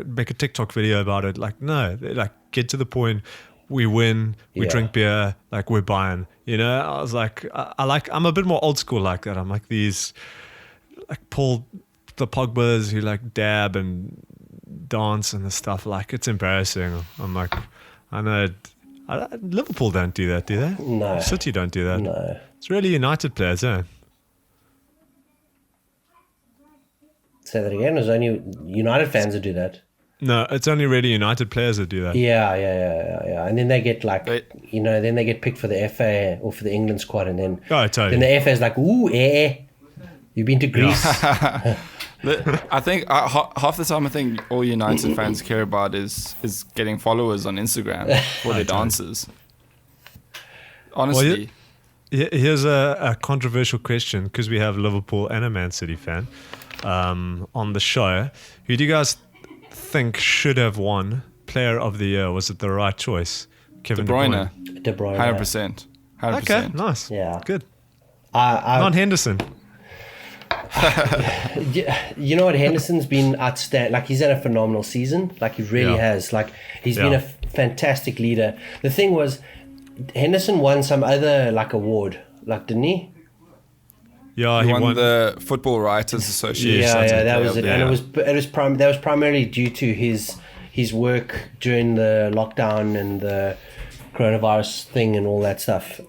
make a TikTok video about it. Like, no, they get to the point. We win, we drink beer, like we're Bayern. You know, I was like, I'm a bit more old school like that. I'm like these, like the Pogbas who like dab and dance and the stuff. Like it's embarrassing. I'm like, I know Liverpool don't do that, do they? No. City don't do that. No. It's really United players, eh? Say that again. There's only United fans that do that. No, it's only really United players that do that. Yeah. And then they get then they get picked for the FA or for the England squad, and then then the FA is like, ooh, you've been to Greece. I think half the time, I think all United fans care about is getting followers on Instagram for their dances. Honestly. Well, here's a controversial question, because we have Liverpool and a Man City fan on the show. Who do you guys think should have won Player of the Year? Was it the right choice? Kevin De Bruyne. 100%. Okay, nice. Yeah. Good. Not Henderson. You know what? Henderson's been outstanding. Like, he's had a phenomenal season. Like, he really has. Like, he's been a fantastic leader. The thing was, Henderson won some other award, didn't he? Yeah, he won the Football Writers Association. Yeah, that was it. And that was primarily due to his work during the lockdown and the coronavirus thing and all that stuff.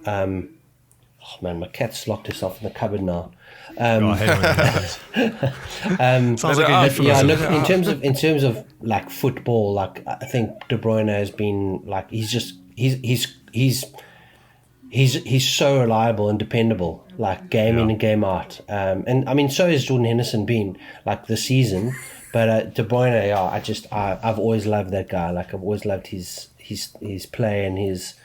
Oh man, my cat's locked herself in the cupboard now. I hate when that happens. Sounds like a euphemism. Look, in terms of like football, like I think De Bruyne has been like he's so reliable and dependable, like game in and game out. And I mean, so has Jordan Henderson been like this season. But De Bruyne, I've always loved that guy. Like I've always loved his play and his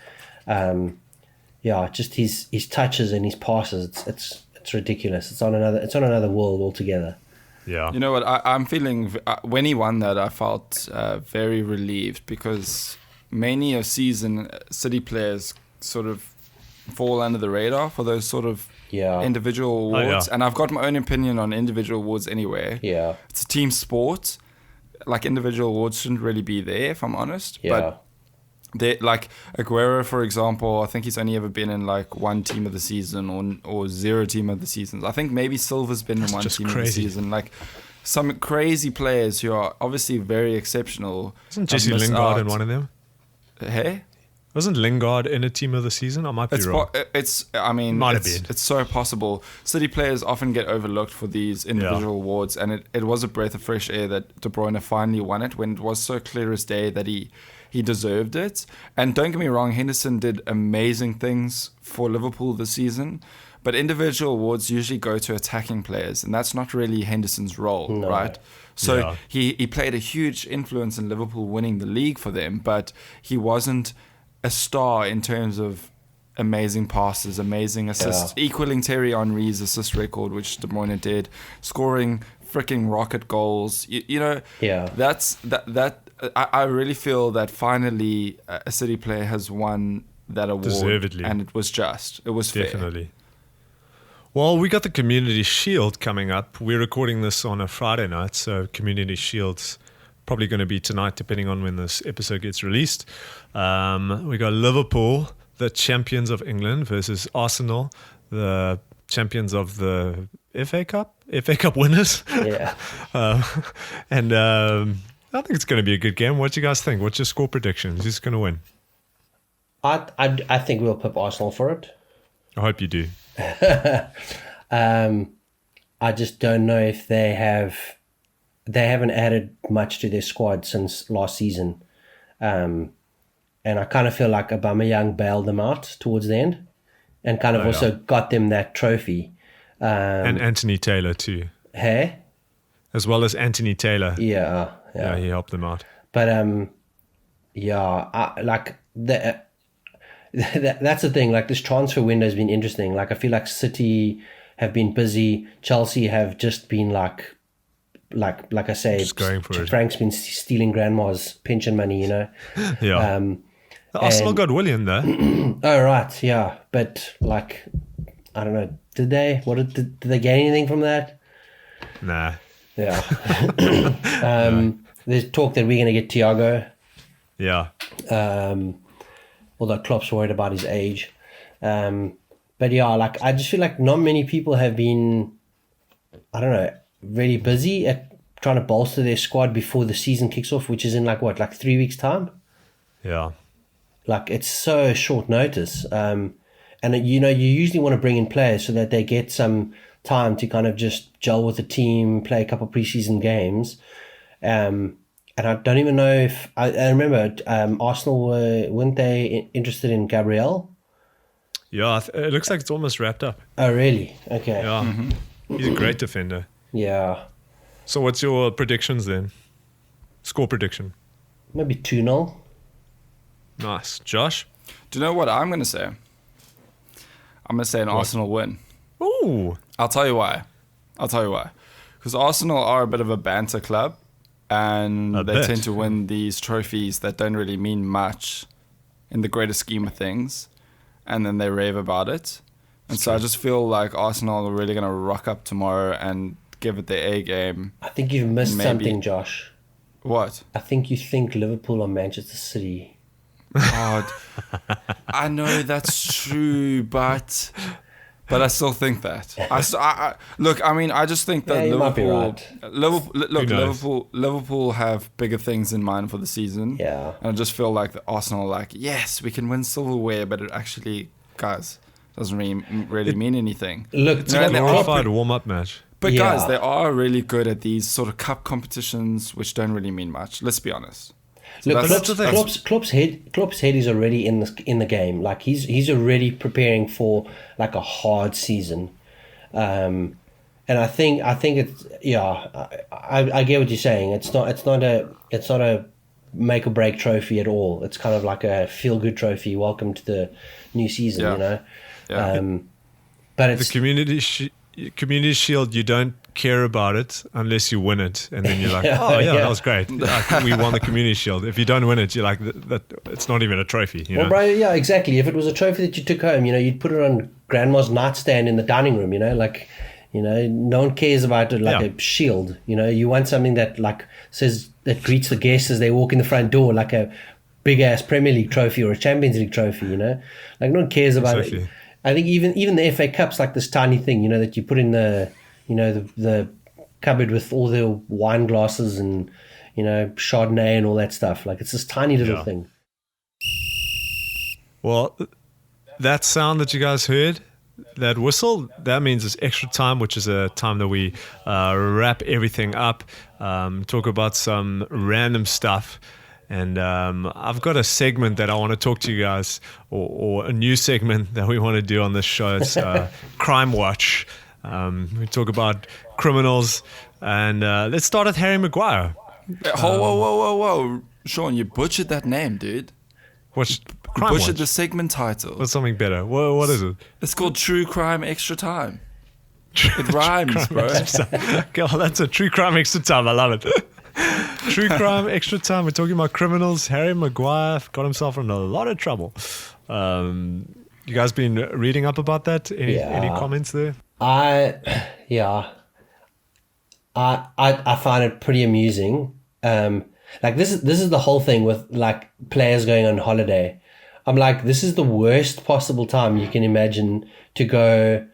just his touches and his passes. It's ridiculous. It's on another world altogether. Yeah. You know what? I'm feeling when he won that, I felt very relieved because many of season City players sort of fall under the radar for those sort of individual awards. And I've got my own opinion on individual awards anyway. Yeah. It's a team sport. Like individual awards shouldn't really be there, if I'm honest. Yeah. But they, like Aguero, for example, I think he's only ever been in like one team of the season or zero team of the seasons. I think maybe Silva's been in one team of the season. Like some crazy players who are obviously very exceptional. Isn't Jesse Lingard in one of them? Hey? Wasn't Lingard in a team of the season? I might be wrong. It's so possible. City players often get overlooked for these individual awards, and it was a breath of fresh air that De Bruyne finally won it when it was so clear as day that he deserved it. And don't get me wrong, Henderson did amazing things for Liverpool this season, but individual awards usually go to attacking players, and that's not really Henderson's role, right? So he played a huge influence in Liverpool winning the league for them, but he wasn't a star in terms of amazing passes, amazing assists, equaling Thierry Henry's assist record, which De Bruyne did, scoring freaking rocket goals. I really feel that finally a City player has won that award, deservedly, and it was just. It was definitely fair. Well, we got the Community Shield coming up. We're recording this on a Friday night, so Community Shield's probably going to be tonight, depending on when this episode gets released. We got Liverpool, the champions of England, versus Arsenal, the champions of the FA Cup winners. Yeah. And I think it's going to be a good game. What do you guys think? What's your score predictions? Who's going to win? I think we'll pip Arsenal for it. I hope you do. I just don't know if they haven't added much to their squad since last season. And I kind of feel like Aubameyang bailed them out towards the end and kind of also got them that trophy. And Anthony Taylor too. Hey? As well as Anthony Taylor. Yeah, he helped them out. But that's the thing. Like this transfer window has been interesting. Like I feel like City have been busy. Chelsea have just been like I say, just going for it. Frank's been stealing grandma's pension money, you know. Yeah. Arsenal got William there. Oh right, yeah. But like, I don't know. Did they? Did they get anything from that? Nah. Yeah. There's talk that we're going to get Thiago. Yeah. Although Klopp's worried about his age. But yeah, like I just feel like not many people have been, I don't know, really busy at trying to bolster their squad before the season kicks off, which is in like 3 weeks' time? Yeah. Like it's so short notice. And you usually want to bring in players so that they get some time to kind of just gel with the team, play a couple of preseason games. And I don't even know if I remember Arsenal weren't they interested in Gabriel? Yeah, it looks like it's almost wrapped up. Oh, really? Okay. Yeah, He's a great defender. Yeah. So what's your predictions then? Score prediction? Maybe 2-0. Nice. Josh? Do you know what I'm going to say? I'm going to say an Arsenal win. Ooh. I'll tell you why. Because Arsenal are a bit of a banter club, and they tend to win these trophies that don't really mean much in the greater scheme of things, and then they rave about it. And so I just feel like Arsenal are really going to rock up tomorrow and give it their A game. I think you've missed something, Josh. What? I think you think Liverpool or Manchester City. God, I know that's true, but I still think that. Look, I mean, I just think that Liverpool have bigger things in mind for the season. Yeah. And I just feel like the Arsenal are like, yes, we can win silverware, but it actually, guys, doesn't really mean anything. Look, it's a glorified warm-up match. But guys, they are really good at these sort of cup competitions, which don't really mean much. Let's be honest. So look, Klopp's head is already in the game. Like he's already preparing for like a hard season, and I think it's I get what you're saying. It's not a make or break trophy at all. It's kind of like a feel good trophy. Welcome to the new season, you know. Yeah. But it's the Community Shield, you don't care about it unless you win it, and then you're like, that was great. Like, we won the Community Shield. If you don't win it, you're like, that it's not even a trophy. You know? Bro, yeah, exactly. If it was a trophy that you took home, you know, you'd put it on grandma's nightstand in the dining room. You know, like, you know, no one cares about it like a shield. You know, you want something that like says that greets the guests as they walk in the front door, like a big ass Premier League trophy or a Champions League trophy. You know, like no one cares about it. I think even the FA Cup's like this tiny thing, you know, that you put in the, you know, the cupboard with all the wine glasses and, you know, Chardonnay and all that stuff. Like it's this tiny little thing. Well, that sound that you guys heard, that whistle, that means it's extra time, which is a time that we wrap everything up, talk about some random stuff. And I've got a segment that I want to talk to you guys, or a new segment that we want to do on this show. It's Crime Watch. We talk about criminals, and let's start with Harry Maguire. Whoa. Sean, you butchered that name, dude. What's Crime Watch? The segment title. What's something better? What is it? It's called True Crime Extra Time. It rhymes, bro. God, that's a True Crime Extra Time. I love it. True Crime Extra Time. We're talking about criminals. Harry Maguire got himself in a lot of trouble. You guys been reading up about that? Any comments there? I find it pretty amusing. Like this is the whole thing with like players going on holiday. I'm like, this is the worst possible time you can imagine to go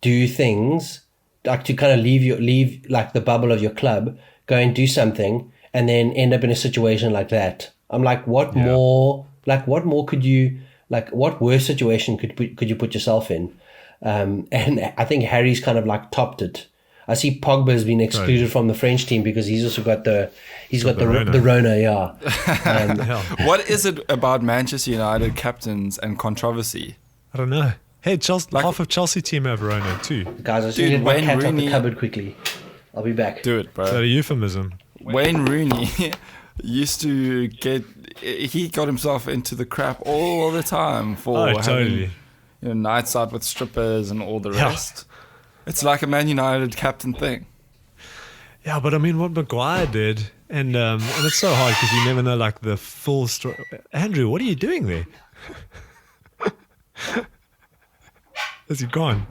do things, like to kind of leave like the bubble of your club, go and do something, and then end up in a situation like that. I'm like, what more could you, like, what worse situation could you put yourself in? And I think Harry's kind of like topped it. I see Pogba has been excluded from the French team because he's also got the Rona, What is it about Manchester United captains and controversy? I don't know. Hey, half of Chelsea team have Rona too. Guys, I just need my cat out the cupboard quickly. I'll be back. Do it, bro. Is that a euphemism? Wayne Rooney used to he got himself into the crap all the time for having nights out with strippers and all the rest. It's like a Man United captain thing. Yeah, but I mean, what Maguire did, and it's so hard because you never know like the full story. Andrew, what are you doing there? Is he gone?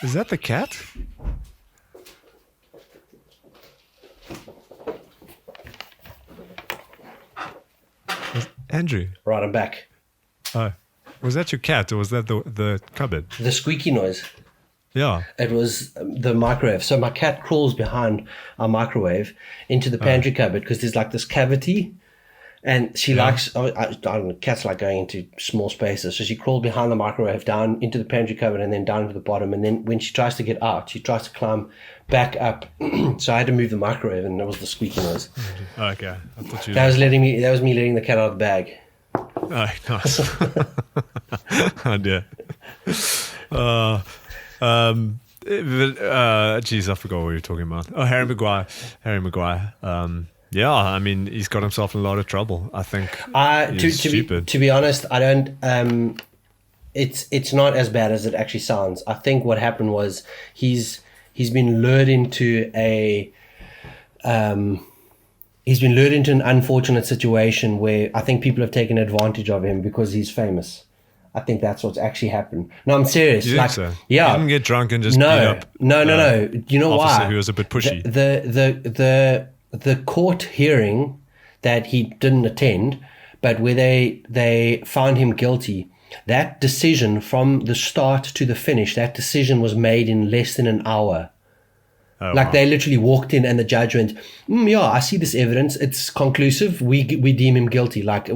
Is that the cat? Andrew. Right, I'm back. Oh. Was that your cat or was that the cupboard? The squeaky noise. Yeah. It was the microwave. So my cat crawls behind our microwave into the pantry cupboard because there's like this cavity. And she likes, I don't know, cats like going into small spaces. So she crawled behind the microwave down into the pantry cupboard and then down to the bottom. And then when she tries to get out, she tries to climb back up. So I had to move the microwave and that was the squeaky noise. Oh, okay. I thought you that was me letting the cat out of the bag. Oh, nice. Oh, dear. Geez, I forgot what we were talking about. Oh, Harry Maguire. Yeah, I mean, he's got himself in a lot of trouble. I think to be honest, I don't. It's not as bad as it actually sounds. I think what happened was he's been lured into an unfortunate situation where I think people have taken advantage of him because he's famous. I think that's what's actually happened. No, I'm serious. You like, think so? Yeah. He didn't get drunk and just beat up. No. You know why? Who was a bit pushy. The court hearing that he didn't attend, but where they found him guilty, that decision from the start to the finish, that decision was made in less than an hour. They literally walked in and the judge went, yeah, I see this evidence. It's conclusive. We deem him guilty. Like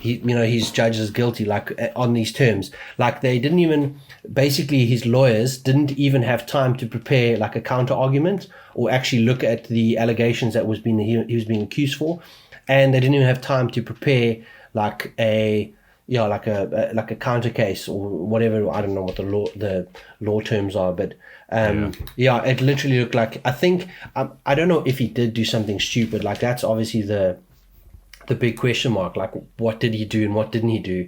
he's judged as guilty, like on these terms. Like they didn't even, basically his lawyers didn't even have time to prepare like a counter argument or actually look at the allegations that he was being accused for. And they didn't even have time to prepare like a counter case or whatever. I don't know what the law terms are, but it literally looked like, I think, I don't know if he did do something stupid. Like that's obviously the big question mark. Like what did he do and what didn't he do?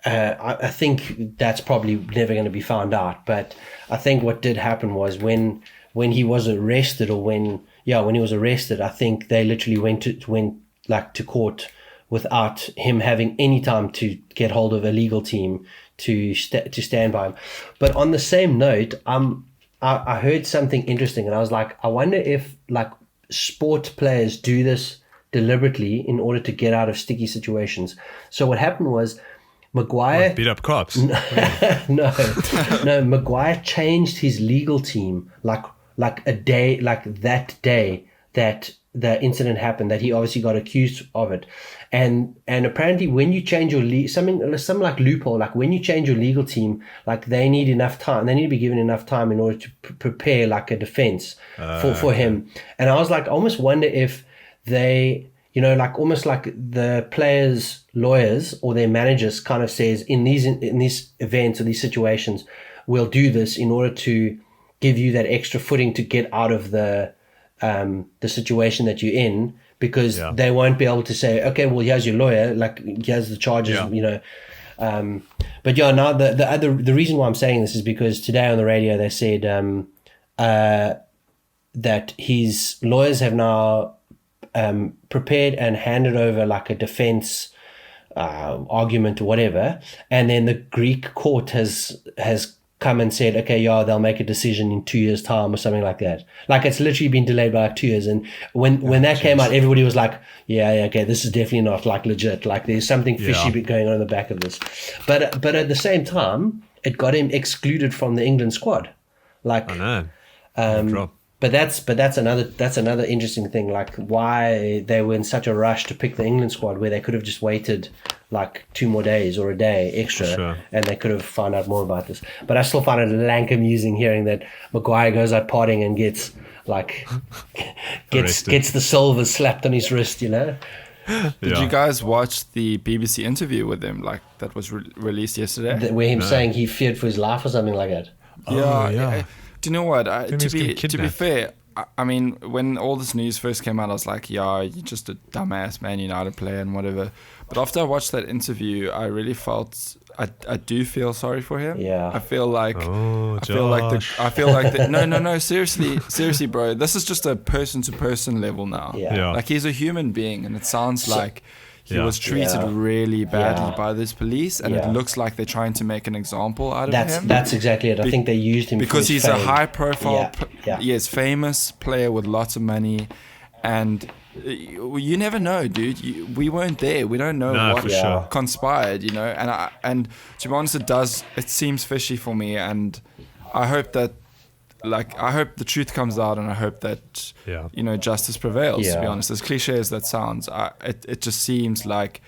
I think that's probably never going to be found out. But I think what did happen was when he was arrested, or when he was arrested, I think they literally went to court without him having any time to get hold of a legal team to stand by him. But on the same note, I heard something interesting, and I was like, I wonder if like sport players do this deliberately in order to get out of sticky situations. So what happened was Maguire beat up cops. No, Maguire changed his legal team like a day, like that day that the incident happened, that he obviously got accused of it. And apparently when you change your some like loophole, like when you change your legal team, like they need enough time, they need to be given enough time in order to prepare like a defense for him. And I was like, I almost wonder if they, like almost like the players' lawyers or their managers kind of says in these events or these situations, we'll do this in order to give you that extra footing to get out of the situation that you're in, because they won't be able to say, okay, well, here's your lawyer, like here's the charges, But now the reason why I'm saying this is because today on the radio they said that his lawyers have now prepared and handed over like a defense argument or whatever, and then the Greek court has come and said, okay, they'll make a decision in 2 years' time or something like that. Like it's literally been delayed by like 2 years. And when that came out, everybody was like, okay, this is definitely not like legit. Like there's something fishy going on in the back of this. But at the same time, it got him excluded from the England squad. Like, I know. But that's another interesting thing, like why they were in such a rush to pick the England squad, where they could have just waited like 2 more days or a day extra, and they could have found out more about this. But I still find it lank amusing hearing that Maguire goes out partying and gets the silver slapped on his wrist, Did you guys watch the BBC interview with him, like that was released yesterday? Where him saying he feared for his life or something like that. Do you know what? To be fair, I mean, when all this news first came out, I was like, you're just a dumbass Man United player and whatever. But after I watched that interview, I really felt I do feel sorry for him. Yeah. I feel like no, seriously, bro. This is just a person to person level now. Yeah. Like he's a human being, and it sounds like he was treated really badly by this police, and it looks like they're trying to make an example out of him. That's exactly it. I think they used him because he's fame. A high-profile, famous player with lots of money, and you never know, dude. We weren't there. We don't know what conspired, And to be honest, it seems fishy for me, and I hope that. I hope the truth comes out, and I hope that justice prevails. To be honest, as cliche as that sounds, it just seems like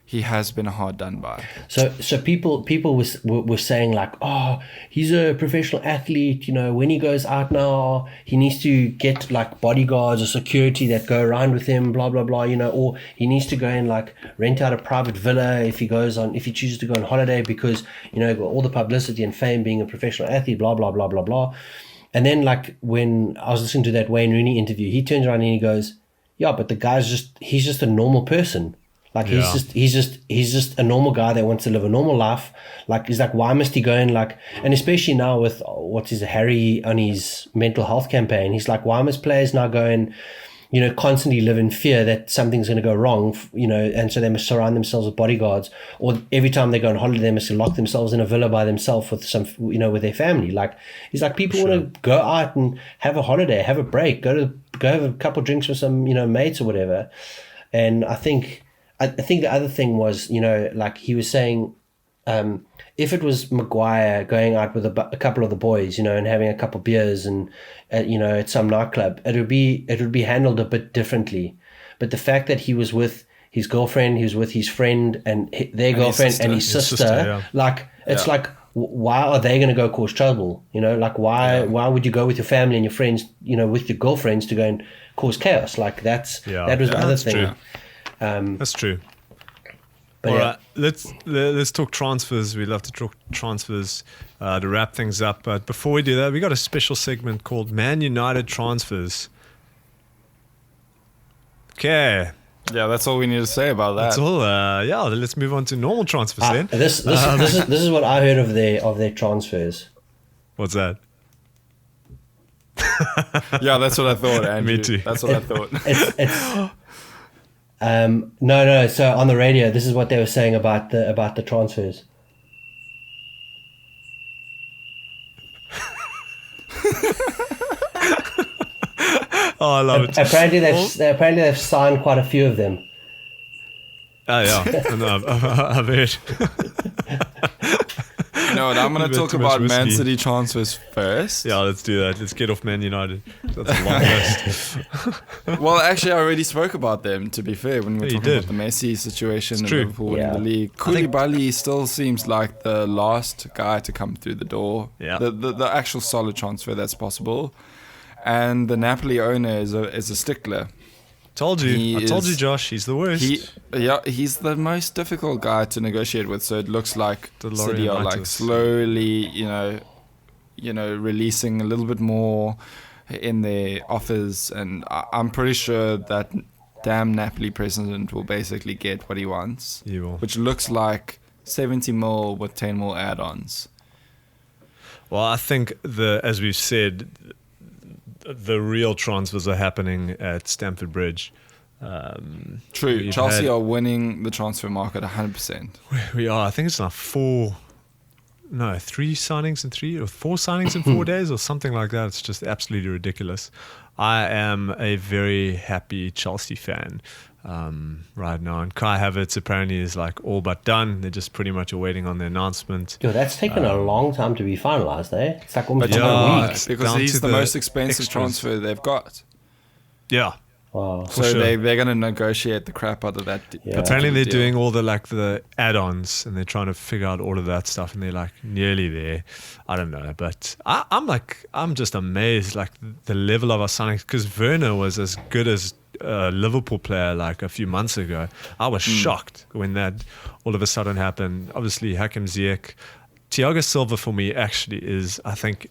he has been hard done by. So people were saying like, oh, he's a professional athlete. When he goes out now, he needs to get like bodyguards or security that go around with him, blah blah blah. Or he needs to go and like rent out a private villa if he chooses to go on holiday, because all the publicity and fame being a professional athlete, blah blah blah blah blah. And then, like, when I was listening to that Wayne Rooney interview, he turns around and he goes, but the he's just a normal person. Like, he's just a normal guy that wants to live a normal life. Like, he's like, why must he go and like, and especially now with Harry on his mental health campaign, he's like, why must players now go and, constantly live in fear that something's going to go wrong, and so they must surround themselves with bodyguards, or every time they go on holiday, they must lock themselves in a villa by themselves with with their family. Like, he's like, people want to go out and have a holiday, have a break, go have a couple of drinks with some, mates or whatever. And I think the other thing was, like he was saying, if it was Maguire going out with a couple of the boys, you know, and having a couple of beers and you know, at some nightclub, it would be handled a bit differently. But the fact that he was with his girlfriend, he was with his friend and their girlfriend and his sister, like it's like, why are they going to go cause trouble? You know, like why would you go with your family and your friends, you know, with your girlfriends to go and cause chaos? Like that was the other thing. That's true. But all right, let's talk transfers. We love to talk transfers to wrap things up. But before we do that, we got a special segment called Man United Transfers. Okay. Yeah, that's all we need to say about that. That's all. Let's move on to normal transfers then. This is what I heard of their transfers. What's that? Yeah, that's what I thought, Andrew. Me too. That's what I thought. It's no. So on the radio, this is what they were saying about the transfers. Oh, I love it. Apparently they've signed quite a few of them. Oh yeah, no, I've heard. No, I'm going to talk about Man City transfers first. Yeah, let's do that. Let's get off Man United. That's a long list. Well, actually, I already spoke about them, to be fair, when we were talking about the Messi situation in Liverpool in the league. Koulibaly still seems like the last guy to come through the door. Yeah. The actual solid transfer that's possible. And the Napoli owner is a stickler. I told you, Josh. He's the worst. He's the most difficult guy to negotiate with. So it looks like City are like slowly, you know, releasing a little bit more in their offers, and I'm pretty sure that damn Napoli president will basically get what he wants, which looks like 70 mil with 10 more add-ons. Well, I think as we've said, the real transfers are happening at Stamford Bridge. True. Chelsea are winning the transfer market 100%. We are. I think it's now 3 signings in 3 or 4 signings in 4 days or something like that. It's just absolutely ridiculous. I am a very happy Chelsea fan right now. And Kai Havertz apparently is like all but done. They're just pretty much waiting on the announcement. Yo, that's taken a long time to be finalised, eh? It's like almost 2 weeks. Because he's the most expensive transfer they've got. Yeah. Wow. So they're going to negotiate the crap out of that. Yeah. Apparently they're doing all the add-ons and they're trying to figure out all of that stuff and they're like nearly there. I don't know, but I'm just amazed like the level of our signings, because Werner was as good as a Liverpool player like a few months ago. I was shocked when that all of a sudden happened. Obviously Hakim Ziyech, Thiago Silva for me actually is, I think,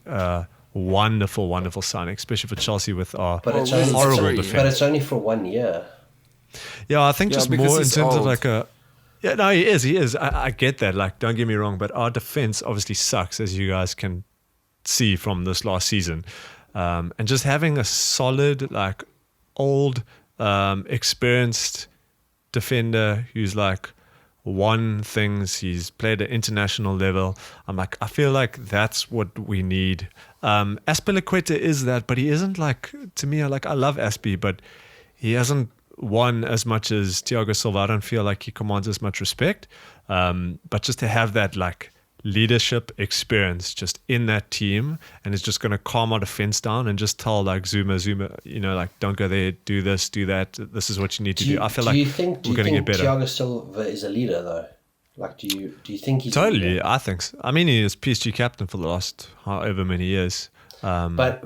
wonderful signing, especially for Chelsea with our horrible defense. But it's only for 1 year. Yeah, I think just more in terms of like he is. I get that. Like, don't get me wrong, but our defense obviously sucks, as you guys can see from this last season. And just having a solid, like, old, experienced defender who's like won things, he's played at international level. I feel like that's what we need. Azpilicueta is that, but he isn't like, to me, I love Aspi, but he hasn't won as much as Thiago Silva. I don't feel like he commands as much respect. But just to have that like leadership experience just in that team, and it's just going to calm our defense down and just tell like Zuma, you know, like, don't go there, do this, do that. This is what you need to do. I feel like we're going to get better. Thiago Silva is a leader though? Like, do you think he's totally? I think so. I mean, he is PSG captain for the last however many years. But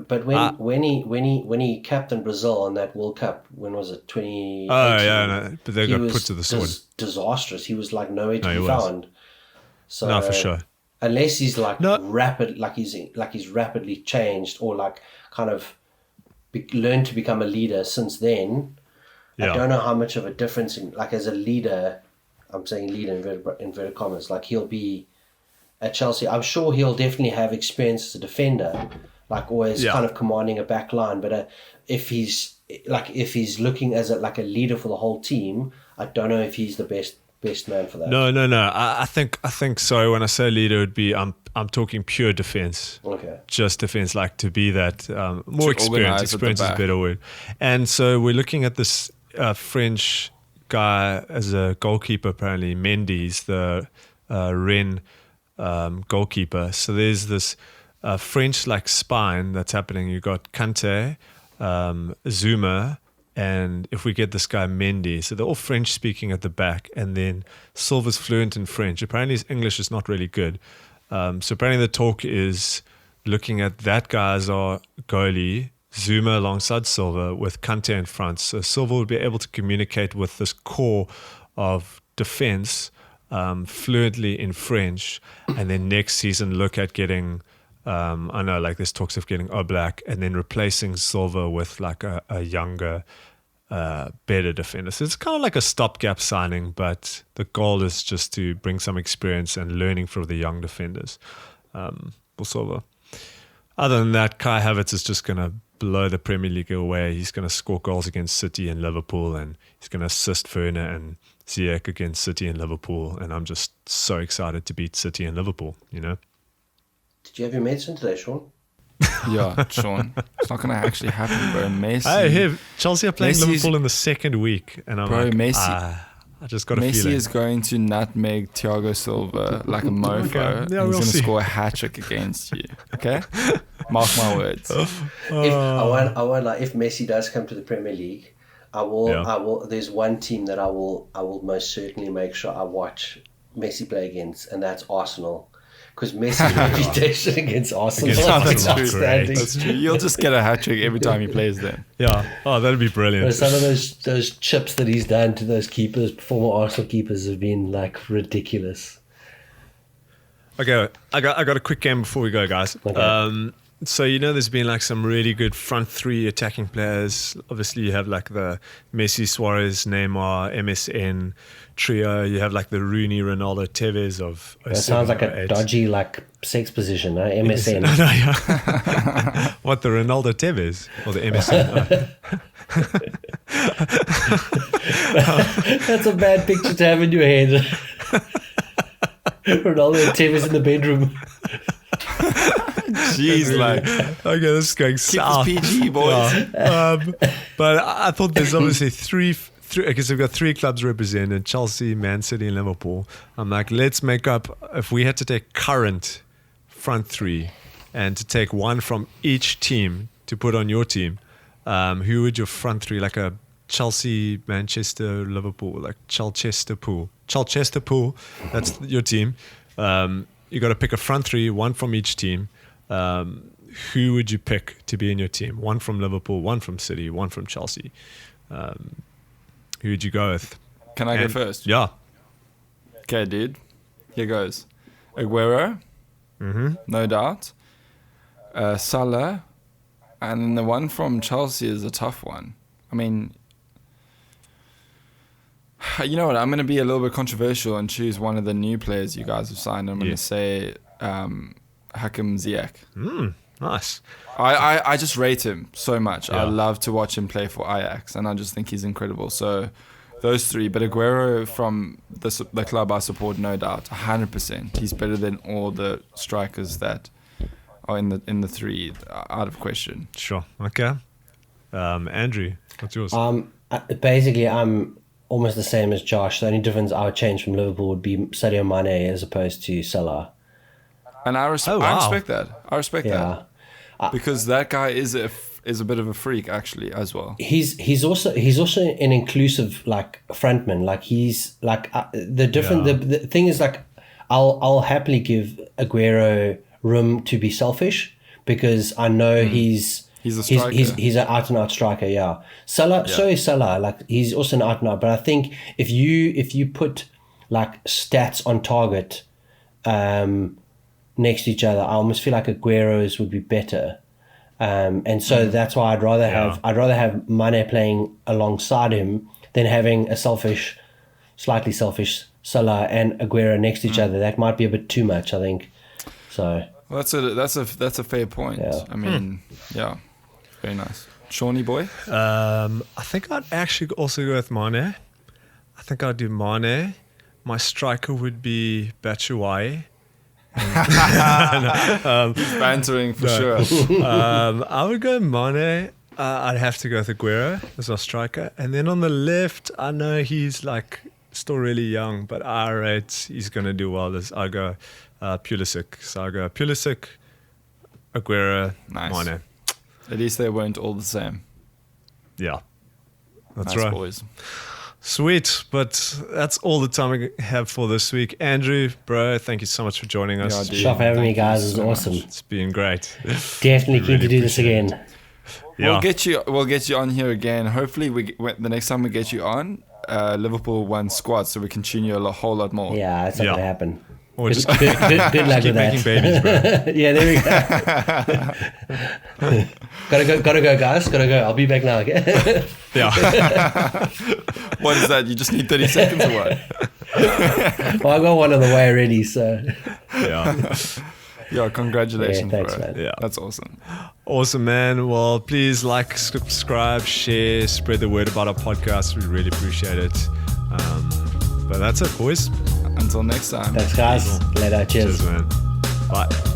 when he captained Brazil in that World Cup, when was it? 2018? Oh yeah, no, but they got put to the sword. Disastrous. He was like nowhere to be found. So no, for sure. Unless he's like rapid, like he's rapidly changed or like kind of learned to become a leader since then. Yeah. I don't know how much of a difference in, like, as a leader. I'm saying leader in inverted commas. Like, he'll be at Chelsea. I'm sure he'll definitely have experience as a defender, like always kind of commanding a back line. But if he's looking as a leader for the whole team, I don't know if he's the best man for that. No. I think so. When I say leader, it would be I'm talking pure defense. Okay. Just defense, like to be that more experience. Experience is a better word. And so we're looking at this French guy as a goalkeeper. Apparently, Mendy's the Rennes goalkeeper. So there's this French like spine that's happening. You got Kante, Zuma, and if we get this guy Mendy, so they're all French speaking at the back, and then Silva's fluent in French. Apparently his English is not really good. So apparently the talk is looking at that guy as our goalie, Zuma alongside Silva with Kante in front. So Silva will be able to communicate with this core of defense fluently in French, and then next season look at getting I know like there's talks of getting Oblak and then replacing Silva with like a younger better defender. So it's kind of like a stopgap signing, but the goal is just to bring some experience and learning from the young defenders for Silva. Other than that, Kai Havertz is just going to blow the Premier League away. He's going to score goals against City and Liverpool, and he's going to assist Werner and Ziyech against City and Liverpool. And I'm just so excited to beat City and Liverpool, you know? Did you have your mates in today, Sean? Yeah, Sean. It's not going to actually happen, bro. Messi. I hear Chelsea are playing Liverpool in the second week. And I'm like, Messi, I just got a feeling. Messi is going to nutmeg Thiago Silva like a mofo. Okay. Yeah, he's we'll going to see. score a hat-trick against you. Okay? Mark my words. If Messi does come to the Premier League, I will. There's one team that I will most certainly make sure I watch Messi play against, and that's Arsenal. Because Messi's reputation against Arsenal is outstanding. That's true. You'll just get a hat-trick every time he plays them. Yeah. Oh, that'd be brilliant. But some of those chips that he's done to those keepers, former Arsenal keepers, have been like ridiculous. Okay, I got a quick game before we go, guys. Okay. So, you know, there's been like some really good front three attacking players. Obviously, you have like the Messi, Suarez, Neymar, MSN trio. You have like the Rooney, Ronaldo, Tevez of. That sounds like a dodgy like sex position, huh? MSN. No, yeah. What, the Ronaldo Tevez or the MSN? That's a bad picture to have in your head. Ronaldo and Tevez in the bedroom. Jeez, like, okay, this is going south. Keep this PG, boys. Yeah. But I thought there's obviously three, because we've got three clubs represented: Chelsea, Man City, and Liverpool. I'm like, let's make up. If we had to take current front three, and to take one from each team to put on your team, who would your front three, like a Chelsea, Manchester, Liverpool, like Chelchester Pool? That's your team. You got to pick a front three, one from each team. Who would you pick to be in your team? One from Liverpool, one from City, one from Chelsea. Who would you go with? Can I go first? Yeah. Okay, dude. Here goes. Aguero, no doubt. Salah, and then the one from Chelsea is a tough one. I mean, you know what? I'm going to be a little bit controversial and choose one of the new players you guys have signed. I'm going to say Hakim Ziyech. Nice. I just rate him so much. Yeah. I love to watch him play for Ajax, and I just think he's incredible. So those three. But Aguero from the club I support, no doubt, 100%. He's better than all the strikers that are in the three, out of question. Sure. Okay. Andrew, what's yours? Basically, I'm almost the same as Josh. The only difference I would change from Liverpool would be Sadio Mane as opposed to Salah. And I respect that. I respect that. Because that guy is a bit of a freak, actually, as well. He's also an inclusive like frontman. Like he's like the different. Yeah. The thing is like I'll happily give Aguero room to be selfish because I know he's a striker. He's an out and out striker. Yeah. Salah. Yeah. So is Salah. Like he's also an out and out. But I think if you put like stats on target, next to each other, I almost feel like Aguero's would be better, and so that's why I'd rather have Mane playing alongside him than having a slightly selfish Salah and Aguero next to each other. That might be a bit too much, I think. So well, that's a fair point. Yeah. I mean, yeah, very nice. Shawnee boy. I think I'd actually also go with Mane. I think I'd do Mane. My striker would be Batshuayi. He's bantering for sure. I would go Mane. I'd have to go with Aguero as our striker, and then on the left, I know he's like still really young, but I rate he's going to do well. I go Pulisic. So I go Pulisic, Aguero, Mane. At least they weren't all the same. Yeah. That's nice right. Boys. Sweet, but that's all the time we have for this week. Andrew, bro, thank you so much for joining us. Shop having me, guys. It was awesome. It's been great. Definitely keen to do this again. Yeah. We'll get you on here again. Hopefully, the next time we get you on, Liverpool won squad, so we can tune you a whole lot more. Yeah, that's not going to happen. Or just good luck with that. Babies, bro. Yeah, there we go. gotta go, guys. Gotta go. I'll be back now. Okay? Yeah. What is that? You just need 30 seconds or what? Well, I got one on the way already, so. Yeah. Yeah, congratulations, thanks, bro. man. Yeah. That's awesome. Awesome, man. Well, please like, subscribe, share, spread the word about our podcast. We really appreciate it. But that's it, boys. Until next time. Thanks, guys. Later. Cheers. Cheers, man. Bye.